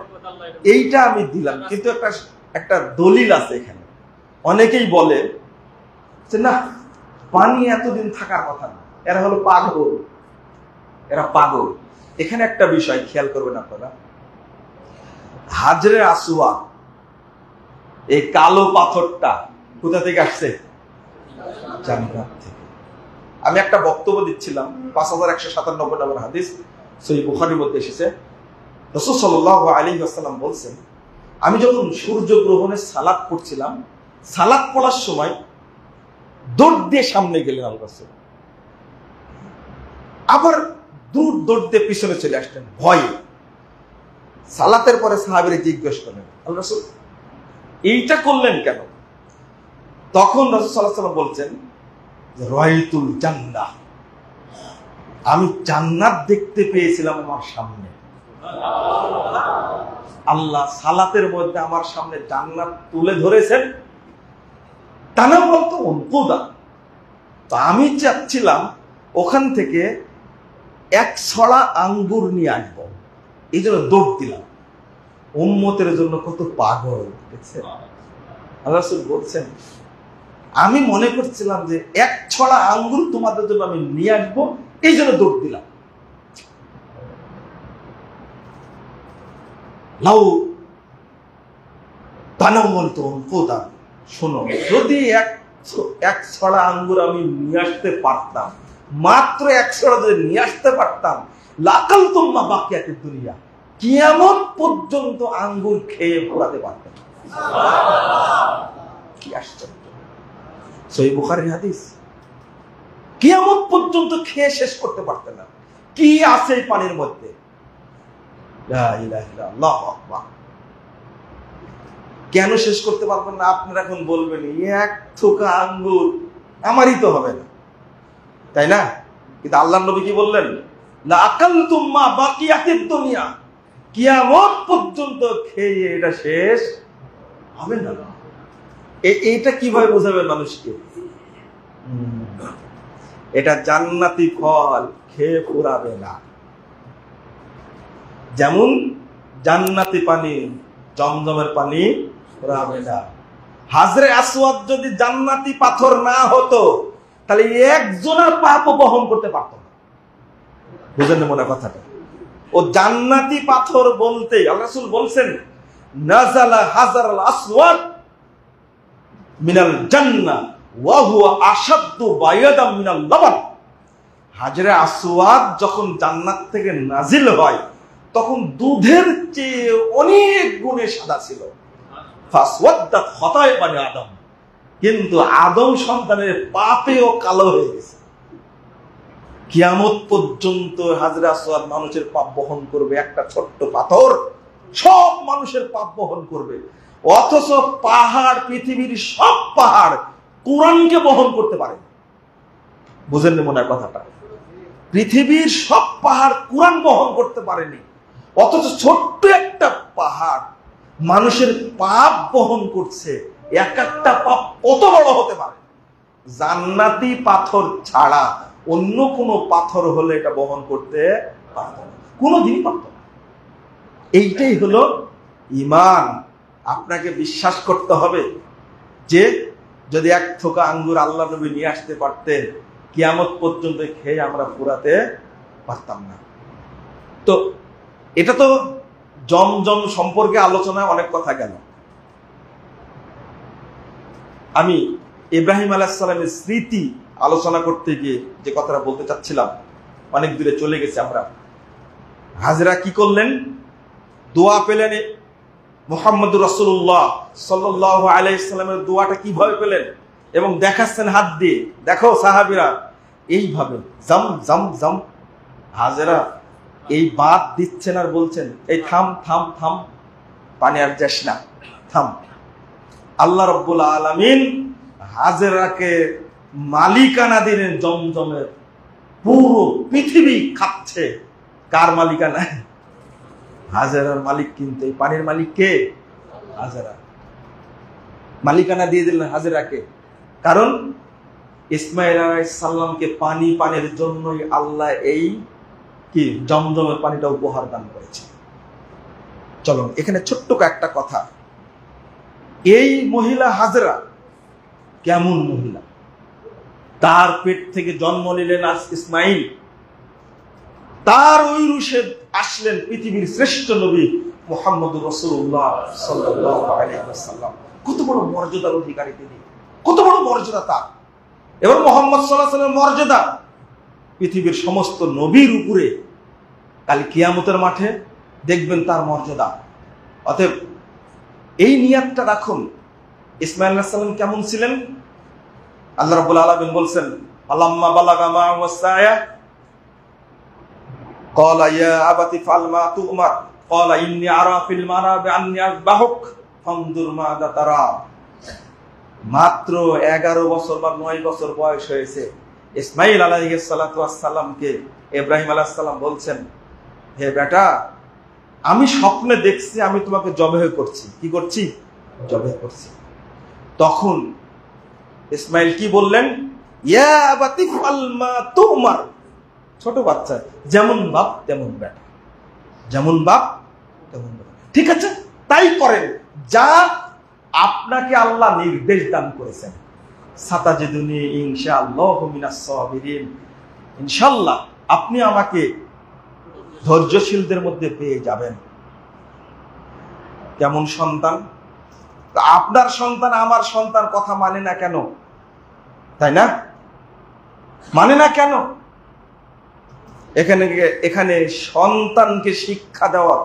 Speaker 1: এইটা আমি দিলাম, কিন্তু একটা দলিল আছে এখানে। অনেকেই বলে যে না, পানি এতদিন থাকার কথা না, এরা হলো পাগল, এরা পাগল। এখানে একটা বিষয় খেয়াল করবেন আপনারা, হাজরে আসওয়াদ এই কালো পাথরটা কোথা থেকে আসছে? জান্নাত থেকে। আমি একটা বক্তব্য দিচ্ছিলাম, 5197 নম্বর হাদিস সহিহ বুখারীর মধ্যে এসেছে। রাসূল সাল্লাল্লাহু আলাইহি ওয়াসাল্লাম বলছেন, আমি যখন সূর্য গ্রহণের সালাত পড়ছিলাম, সালাত পড়ার সময় দৌড় দিয়ে সামনে গেলেন আল্লাহ রাসূল, আবার দৌড় দিয়ে পিছনে চলে আসলেন ভয়ে। সালাতের পরে সাহাবীরা জিজ্ঞেস করলেন, আল্লাহ রাসূল এইটা করলেন কেন? তখন রাসূল সাল্লাল্লাহু আলাইহি ওয়াসাল্লাম বলছেন, রাআইতুল জান্নাহ, আমি জান্নাত দেখতে পেয়েছিলাম আমার সামনে। আল্লাহ সালাতের মধ্যে আমার সামনে জান্নাত তুলে ধরেছেন, তানা বলতো অন্তদা। তো আমি চাচ্ছিলাম ওখান থেকে এক ছড়া আঙ্গুর নিয়ে আসবো, এই জন্য দৌড় দিলাম। উম্মতের জন্য কত পাগল দেখছেন। আল্লাহ রাসূল বলছেন, আমি মনে করছিলাম যে এক ছড়া আঙ্গুর তোমাদের জন্য আমি নিয়ে আসবো, এই জন্য দৌড় দিলাম। লাউ তানাওয়াল তো অন্তদা, শোনো, যদি এক ছড়া আঙ্গুর আমি নিয়ে আসতে পারতাম, মাত্র এক ছড়া যদি নিয়ে আসতে পারতাম, লাকাল তুম্মা বাকিয়াতুদ দুনিয়া, কিয়ামত পর্যন্ত আঙ্গুর খেয়ে পোড়াতে পারতাম। কি আশ্চর্য! সহিহ বুখারীর হাদিস। কিয়ামত পর্যন্ত খেয়ে শেষ করতে পারতেন না। কি আছে এই পানির মধ্যে? লা ইলাহা ইল্লাল্লাহ, আল্লাহু আকবার। কেন শেষ করতে পারবেন না? আপনারা এখন বলবেন এক থোকা আঙ্গুর আমারই তো হবে না, তাই না? কিন্তু আল্লাহর নবী কি বললেন? লা আকালতুম মা বাকিয়াতিদ দুনিয়া, কিয়ামত পর্যন্ত খেয়ে এটা শেষ হবে না। এইটা কিভাবে বোঝাবেন মানুষকে? এটা জান্নাতি ফল, খেয়ে ফুরাবে না। যেমন জান্নাতি পানি, জমজমের পানি ফুরাবে না। হাজরে আসওয়াদ যদি জান্নাতি পাথর না হতো, তাহলে একজনের পাপও বহন করতে পারত না। বুঝেন না মনে কথাটা? ও জান্নাতি পাথর বলতে আল্লাহ রাসূল বলছেন, নাজালা হাজারাল আসওয়াদ মিনাল জান্নাহ ওয়া হুয়া আশাদ্দু বায়াদাম মিনাল লাবান। হাজরে আসওয়াদ যখন জান্নাত থেকে নাজিল হয়, তখন দুধের চেয়ে অনেক গুণে সাদা ছিল। ফাসওয়াদ্দাত খতায়ে বানি আদম, কিন্তু আদম সন্তানের পাপেও কালো হয়ে গেছে। কিয়ামত পর্যন্ত হাজরে আসওয়াদ মানুষের পাপ বহন করবে। একটা ছোট্ট পাথর সব মানুষের পাপ বহন করবে। অথচ পাহাড়, পৃথিবীর সব পাহাড় কোরআনকে বহন করতে পারে। বুঝেন না মনে হয় কথাটা? পৃথিবীর সব পাহাড় কোরআন বহন করতে পারেনি, অথচ ছোট্ট একটা পাহাড় মানুষের পাপ বহন করছে। এক একটা পাপ কত বড় হতে পারে! জান্নাতি পাথর ছাড়া অন্য কোন পাথর হলে এটা বহন করতে পারত না, কোনোদিনই পারত না। এইটাই হলো ঈমান। আপনাকে বিশ্বাস করতে হবে যে যদি এক থোকা আঙ্গুর আল্লাহ নবী নিয়ে আসতে পারতেন, কিয়ামত পর্যন্ত খেয়ে আমরা পুরাতে পারতাম না। তো এটা তো জমজম সম্পর্কে আলোচনায় অনেক কথা গেল। আমি ইব্রাহিম আলাইহিস সালামের স্মৃতি আলোচনা করতে গিয়ে যে কথাটা বলতে চাচ্ছিলাম, অনেক দূরে চলে গেছে আমরা। হাজরা কি করলেন? দোয়া পেলেন। মুহাম্মদুর রাসূলুল্লাহ সাল্লাল্লাহু আলাইহি সাল্লামের দোয়াটা কিভাবে পেলেন এবং দেখাচ্ছেন হাত দিয়ে। দেখো সাহাবীরা এইভাবে জাম জাম জাম। হাজরা এই বাদ দিচ্ছেন আর বলছেন, এই থাম থাম থাম, পানি আর যাস না, থাম। আল্লাহ রাব্বুল আলামিন হাজরাকে মালিকানা দিলেন জমজমের। পুরো পৃথিবী খাচ্ছে। কার মালিকানা? হাজরার মালিক। কিন্তু এই পানির মালিক কে? হাজরা। মালিকানা দিয়ে দিলেন হাজরাকে। কারণ ইসমাইল আলাইহিস সালামকে পানির জন্যই আল্লাহ এই কি জমজমের পানিটা উপহার দান করেছে। চলো এখানে ছোট্ট একটা কথা। এই মহিলা হাজরা কেমন মহিলা? তার পেট থেকে জন্ম নিলেন ইসমাইল, তার ঐরুষে আসলেন পৃথিবীর শ্রেষ্ঠ নবী মুহাম্মদুর রাসূলুল্লাহ সাল্লাল্লাহু আলাইহি ওয়াসাল্লাম। কত বড় মর্যাদার অধিকারী তিনি, কত বড় মর্যাদা তার। এবং মুহাম্মদ সাল্লাল্লাহু আলাইহি ওয়াসাল্লামের মর্যাদা পৃথিবীর সমস্ত নবীর উপরে। কাল কিয়ামতের মাঠে দেখবেন তার মর্যাদা। অতএব এই নিয়াতটা রাখুন। ইসমাইল আলাইহিস সালাম কেমন ছিলেন? আল্লাহ রাব্বুল আলামিন বলছেন, আল্লাম্মা বালাগা মা ওয়াসায়া ক্বালা ইয়া আবাতি ফাল মা তুমার ক্বালা ইন্নী আরা ফিল মানাবি আন্নী আযবাহুক ফানজুর মাযা তারা। মাত্র 11 বছর বা 9 বছর বয়স হয়েছে। ইসমাইল আলাইহিস সালাতু ওয়াস সালামকে ইব্রাহিম আলাইহিস সালাম বলছেন, হে বেটা, আমি স্বপ্নে দেখছি আমি তোমাকে জবেহ করছি। কি করছি? জবেহ করছি। তখন ইসমাইল কি বললেন? ইয়া আবাতি ফাল মা তুমার। ছোট বাচ্চা, যেমন বাপ তেমন বেটা, যেমন বাপ তেমন বেটা। ঠিক আছে, তাই করেন যা আপনাকে আল্লাহ নির্দেশ দান করেছেন। সাতাজিদুনি ইনশাআল্লাহু মিনাস সাবিরিন। ইনশাআল্লাহ আপনি আমাকে ধৈর্যশীলদের মধ্যে পেয়ে যাবেন। কেমন সন্তান? আপনার সন্তান আমার সন্তান কথা মানে না কেন? তাই না? মানে না কেন? এখানে সন্তানকে শিক্ষা দেওয়া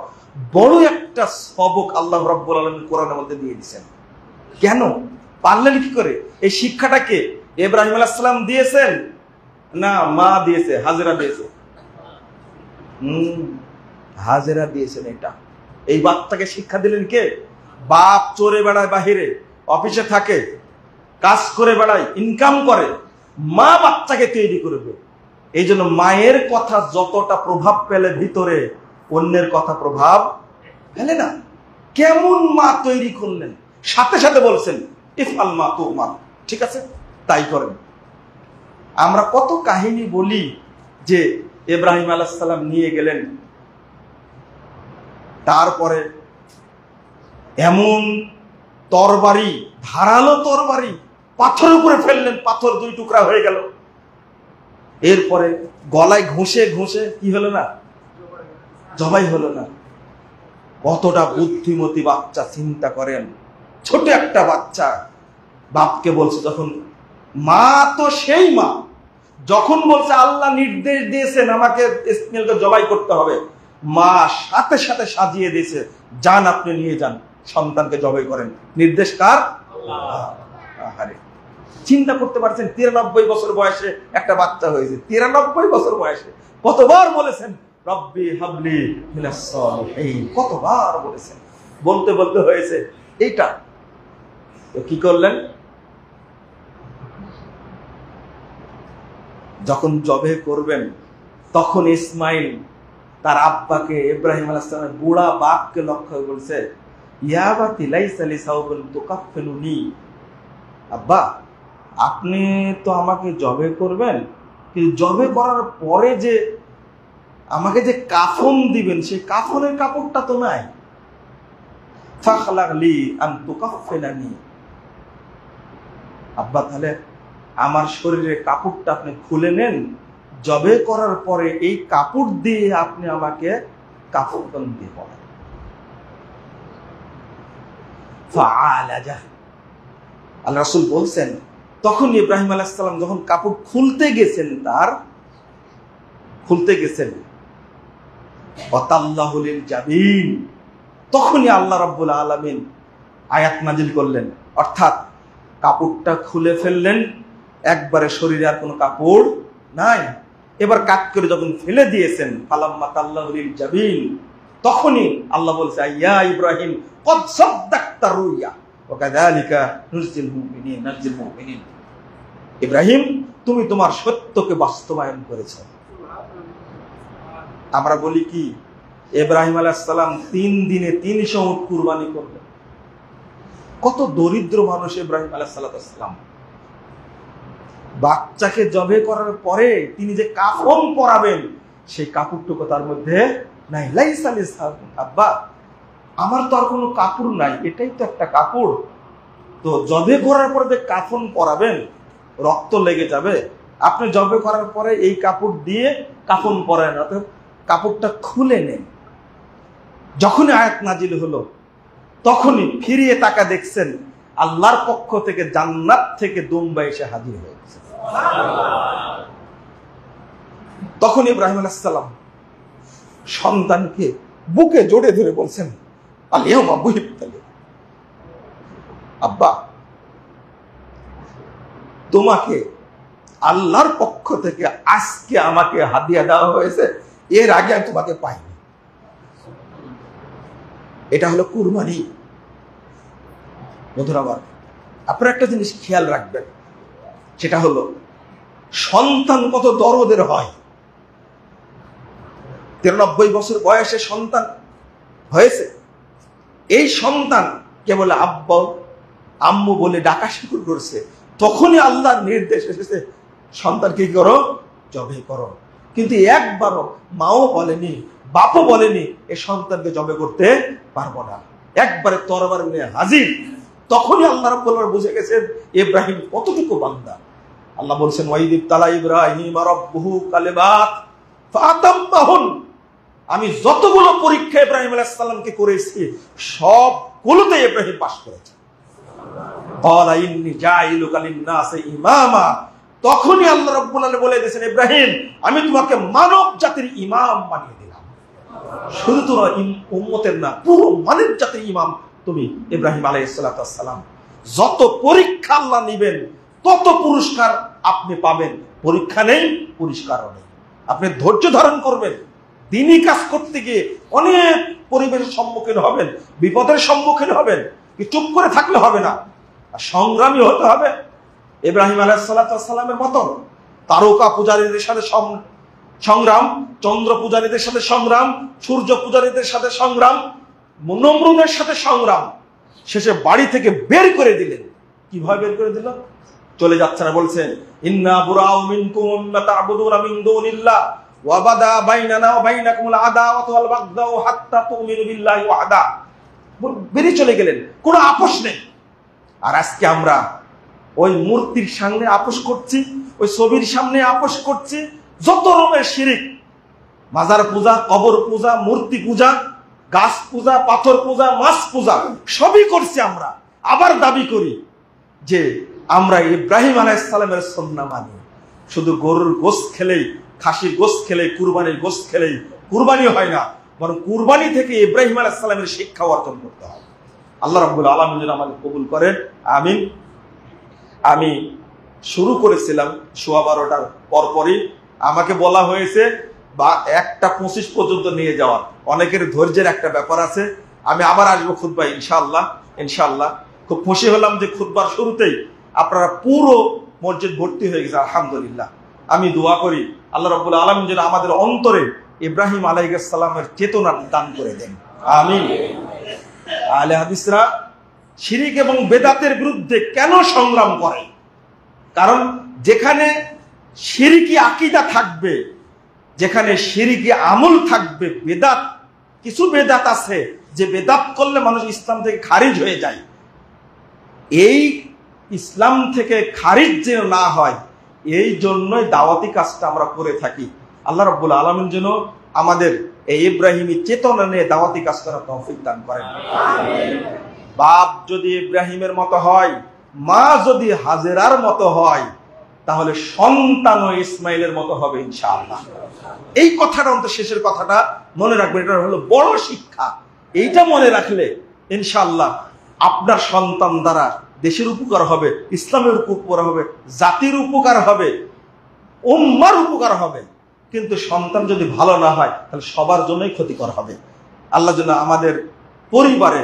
Speaker 1: বড় একটা সবক আল্লাহ রাব্বুল আলামিন কোরআনের মধ্যে দিয়ে দিয়েছেন। কেন পারলেন কি করে? এই শিক্ষাটাকে ইব্রাহিম আলাইহিস সালাম দিয়েছেন না মা দিয়েছে? হাজেরা দিয়েছে। হাজেরা দিয়েছেন। এটা এই বাচ্চাকে শিক্ষা দিলেন কে? বাপ চোরে বেড়ায়, বাহিরে অফিসে থাকে, কাজ করে বেড়ায়, ইনকাম করে। মা বাচ্চাকে তৈরি করবে। এই জন্য মায়ের কথা যতটা প্রভাব পেলে ভিতরে, অন্যের কথা প্রভাব ফেলে না। কেমন মা তৈরি করলেন, সাথে সাথে বলছেন ইফআল মা তুমার। ঠিক আছে, তাই করেন। আমরা কত কাহিনী বলি যে ইব্রাহিম আলাইহিস সালাম নিয়ে গেলেন, তারপরে এমন তরবারি, ধারালো তরবারি পাথর উপরে ফেললেন, পাথর দুই টুকরা হয়ে গেল। এরপরে গলায় ঘষে ঘষে কি হলো না? জবাই হলো না। কতটা বুদ্ধিমতী বাচ্চা, চিন্তা করেন। ছোট একটা বাচ্চা বাপকে বলছে, যখন মা তো সেই মা, যখন বলছে আল্লাহ নির্দেশ দিয়েছেন আমাকে ইসমাইলকে জবাই করতে হবে, মা সাথে সাথে সাজিয়ে দিয়েছে, যান আপনি নিয়ে যান, সন্তানকে জবাই করেন। নির্দেশ কার? আহারে, চিন্তা করতে পারছেন? 93 বছর বয়সে একটা বাচ্চা হয়েছে। 93 বছর বয়সে কতবার বলেছেন রব্বি হাবলি মিনাস সালিহিন, কতবার বলেছেন। বলতে বলতে হয়েছে এইটা। তো কি করলেন? যখন জবে করবেন তখন ইসমাইল তার আব্বাকে, ইব্রাহিম আলাইহিস সালামের বুড়া বাপকে লক্ষ্য করে বলছে, ইয়া বাতি লাইসা লি সাওবুন তুকাফফিনুনি। আব্বা, আপনি তো আমাকে জবে করবেন, কিন্তু জবে করার পরে যে আমাকে যে কাফন দিবেন, সেই কাফনের কাপড়টা তো নাই। ফাখলাক লি আন তুকাফফিনানি। আব্বা, তাহলে আমার শরীরের কাপড়টা আপনি খুলে নেন, জবে করার পরে এই কাপড় দিয়ে আপনি আমাকে কাফন দিয়ে পড়েন। ফাআলাজা। আল্লাহ রাসূল বলছেন, তখন ইব্রাহিম আলাইহিস সালাম যখন কাপড় খুলতে গেছেন, ওয়াতাল্লাহু লিল জাবিন, তখনই আল্লাহ রাব্বুল আলামিন আয়াত নাজিল করলেন। অর্থাৎ কাপড়টা খুলে ফেললেন, একবারে শরীরে আর কোনো কাপড় নাই। এবার কাট করে যখন ফেলে দিয়েছেন, ফালাম্মা তাল্লাহু লিল জাবিন, তখনই আল্লাহ বলছে, ইয়া ইব্রাহিম কদ সাদ্দাকতা রুইয়া ওয়া কাযালিকা নুরজিল মুমিনিন। ইব্রাহিম, তুমি তোমার সত্যকে বাস্তবায়ন করেছ। আমরা বলি কি, ইব্রাহিম আলাইহিস সালাম 3 দিনে 300 উট কুরবানি করলেন। কত দরিদ্র মানুষ ইব্রাহিম আলাইহিস সালাম। বাচ্চাকে জবে করার পরে তিনি যে কাফন পরাবেন, সেই কাপড়টুকু তার মধ্যে নাই। লাইসা লি সাওবুন। আব্বা, আমার তো আর কোনো কাপড় নাই, এটাই তো একটা কাপড়। তো জবে করার পরে যে কাফন পরাবেন, রক্ত লেগে যাবে। আপনি জবে করার পরে এই কাপড় দিয়ে কাফন পরান, অর্থাৎ কাপড়টা খুলে নেন। যখনই আয়াত নাজিল হলো, তখনই ফিরিয়ে তাকা দেখছেন আল্লাহর পক্ষ থেকে জান্নাত থেকে দুম্বা এসে হাজির হয়েছে। তখন ইব্রাহিম আলাইহিস সালাম সন্তানকে বুকে জড়িয়ে ধরে বলছেন, আলিয়াউমা বুহিবতালি। আব্বা, তোমাকে আল্লাহর পক্ষ থেকে আজকে আমাকে হাদিয়া দেওয়া হয়েছে, এর আগে আমি তোমাকে পাইনি। এটা হলো কুরবানি। বন্ধুরা আমার, আপনারা একটা জিনিস খেয়াল রাখবেন, সেটা হলো সন্তান কত দরদের হয়। 93 বছর বয়সে সন্তান হয়েছে। এই সন্তান কেবল আব্বা আম্মু বলে ডাকা শুরু করছে, তখনই আল্লাহর নির্দেশ এসেছে সন্তান কি করো, জবে করো। কিন্তু একবারও মাও বলেনি, বাপও বলেনি এই সন্তানকে জবে করতে পারবো না। একবারে তরবার নিয়ে হাজির। তখনই আল্লাহ রাব্বুল আলামিন বুঝে গেছেন ইব্রাহিম কতটুকু বান্দা। আল্লাহ বলছেন ওয়াইদ তালা ইব্রাহিম রাব্বুহু কালিমাত ফাতাম্মাহুন, আমি যতগুলো পরীক্ষা ইব্রাহিম আলাইহিস সালামকে করেছি সবগুলোতে ইব্রাহিম পাস করেছে। ক্বালা ইন্নী জাইলুকা লিন-নাসি ইমামা, তখনই আল্লাহ রাব্বুল আলামিন বলে দিয়েছেন ইব্রাহিম আমি তোমাকে মানব জাতির ইমাম বানিয়ে দিলাম। শুধু তোমরা উম্মতের না, পুরো মানব জাতির ইমাম তুমি ইব্রাহিম আলাইহিস সালাম। যত পরীক্ষা আল্লাহ নিবেন তত পুরস্কার আপনি পাবেন। পরীক্ষা নেই, পুরস্কারও নেই। আপনি ধৈর্য ধারণ করবেন, দ্বীনি কাজ করতে গিয়ে অনেক পরিবেশের সম্মুখীন হবেন, বিপদের সম্মুখীন হবেন, কি চুপ করে থাকলে হবে না, সংগ্রামী হতে হবে। ইব্রাহিম আলাইহিস সালামের মতন তারকা পূজারীদের সাথে সংগ্রাম, চন্দ্র পূজারীদের সাথে সংগ্রাম, সূর্য পূজারীদের সাথে সংগ্রাম, নমরুদের সাথে সংগ্রাম, শেষে বাড়ি থেকে বের করে দিলেন। কিভাবে বের করে দিল? চলে যাচ্ছে না, বলছেন ইন্না বুরাউ মিনকুম ওয়া তা'বুদুনা মিন দুনিল্লাহ ওয়া বাদা বাইনানা ওয়া বাইনাকুমুল আদাওয়াতু ওয়াল বাগদাউ হাত্তা তু'মিনু বিল্লাহি ওয়াহদা। বেরিয়ে চলে গেলেন, কোনো আপোষ নেই। আর আজকে আমরা ওই মূর্তির সামনে আপোষ করছি, ওই ছবির সামনে আপোষ করছি, যত রকমের শিরিক, মাজার পূজা, কবর পূজা, মূর্তি পূজা, গাছ পূজা, পাথর পূজা, মাছ পূজা সবই করছি আমরা। আবার দাবি করি যে আমরা ইব্রাহিম আলাইহিস সালামের সুন্নাহ মানি। শুধু গরুর গোশত খেলেই, খাসির গোশত খেলেই, কুরবানির গোশত খেলেই কুরবানি হয় না, বরং কুরবানি থেকে ইব্রাহিম আলাইহিস সালামের শিক্ষা অর্জন করতে হয়। আল্লাহ রাব্বুল আলামিন যেন আমাদের কবুল করেন, আমিন। আমি শুরু করেছিলাম 12:15 পরপরই, আমাকে বলা হয়েছে বা 1:25 পর্যন্ত নিয়ে যাওয়ার। অনেকের ধৈর্যের একটা ব্যাপার আছে। আমি আবার আসবো খুতবা ইনশাআল্লাহ, ইনশাআল্লাহ। খুব খুশি হলাম যে খুতবার শুরুতেই আপনারা পুরো মসজিদ ভর্তি হয়ে গেছে, আলহামদুলিল্লাহ। আমি দোয়া করি আল্লাহ রাব্বুল আলামিন যেন আমাদের অন্তরে ইব্রাহিম আলাইহিস সালামের চেতনা দান করে দেন, আমিন। আহলে হাদিসরা শিরিক এবং বেদাতের বিরুদ্ধে কেন সংগ্রাম করে? কারণ যেখানে শিরিকি আকীদা থাকবে, যেখানে শিরিকি আমল থাকবে, বেদাত, কিছু বেদাত আছে যে বেদাত করলে মানুষ ইসলাম থেকে খারিজ হয়ে যায়। এই ইসলাম থেকে খারিজ যেন না হয়, এই জন্যই দাওয়াতি কাজটা আমরা করে থাকি। আল্লাহ রাব্বুল আলামিন যেন আমাদের এই ইব্রাহিমী চেতনা নিয়ে দাওয়াতি কাজ করার তৌফিক দান করেন, আমিন। বাপ যদি ইব্রাহিমের মতো হয়, মা যদি হাজেরার মতো হয়, তাহলে সন্তানও ইসমাইলের মতো হবে ইনশাআল্লাহ। এই কথাটা অন্তত শেষের কথাটা মনে রাখবেন, এটা হলো বড় শিক্ষা। এইটা মনে রাখলে ইনশাআল্লাহ আপনার সন্তান দ্বারা দেশের উপকার হবে, ইসলামের উপকার হবে, জাতির উপকার হবে, উম্মার উপকার হবে। কিন্তু সন্তান যদি ভালো না হয় তাহলে সবার জন্যই ক্ষতিকর হবে। আল্লাহ যেন আমাদের পরিবারে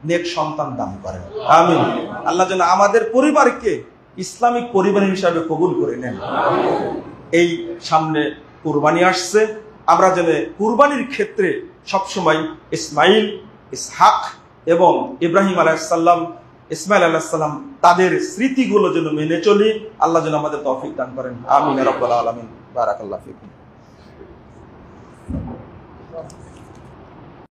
Speaker 1: নেক সন্তান দান করেন, আমিন। আল্লাহ যেন আমাদের পরিবারকে ইসলামিক পরিবার হিসাবে কবুল করে নেন। এই সামনে কুরবানি আসছে, আমরা যেন কুরবানির ক্ষেত্রে সবসময় ইসমাইল, ইসহাক এবং ইব্রাহিম আলাইহিস সালাম, ইসমাইল আলাইহিস সালাম তাদের স্মৃতিগুলো যেন মেনে চলি। আল্লাহ যেন আমাদের তৌফিক দান করেন, আমিন। রাব্বুল আলামিন। বারাকাল্লাহু ফিকুম।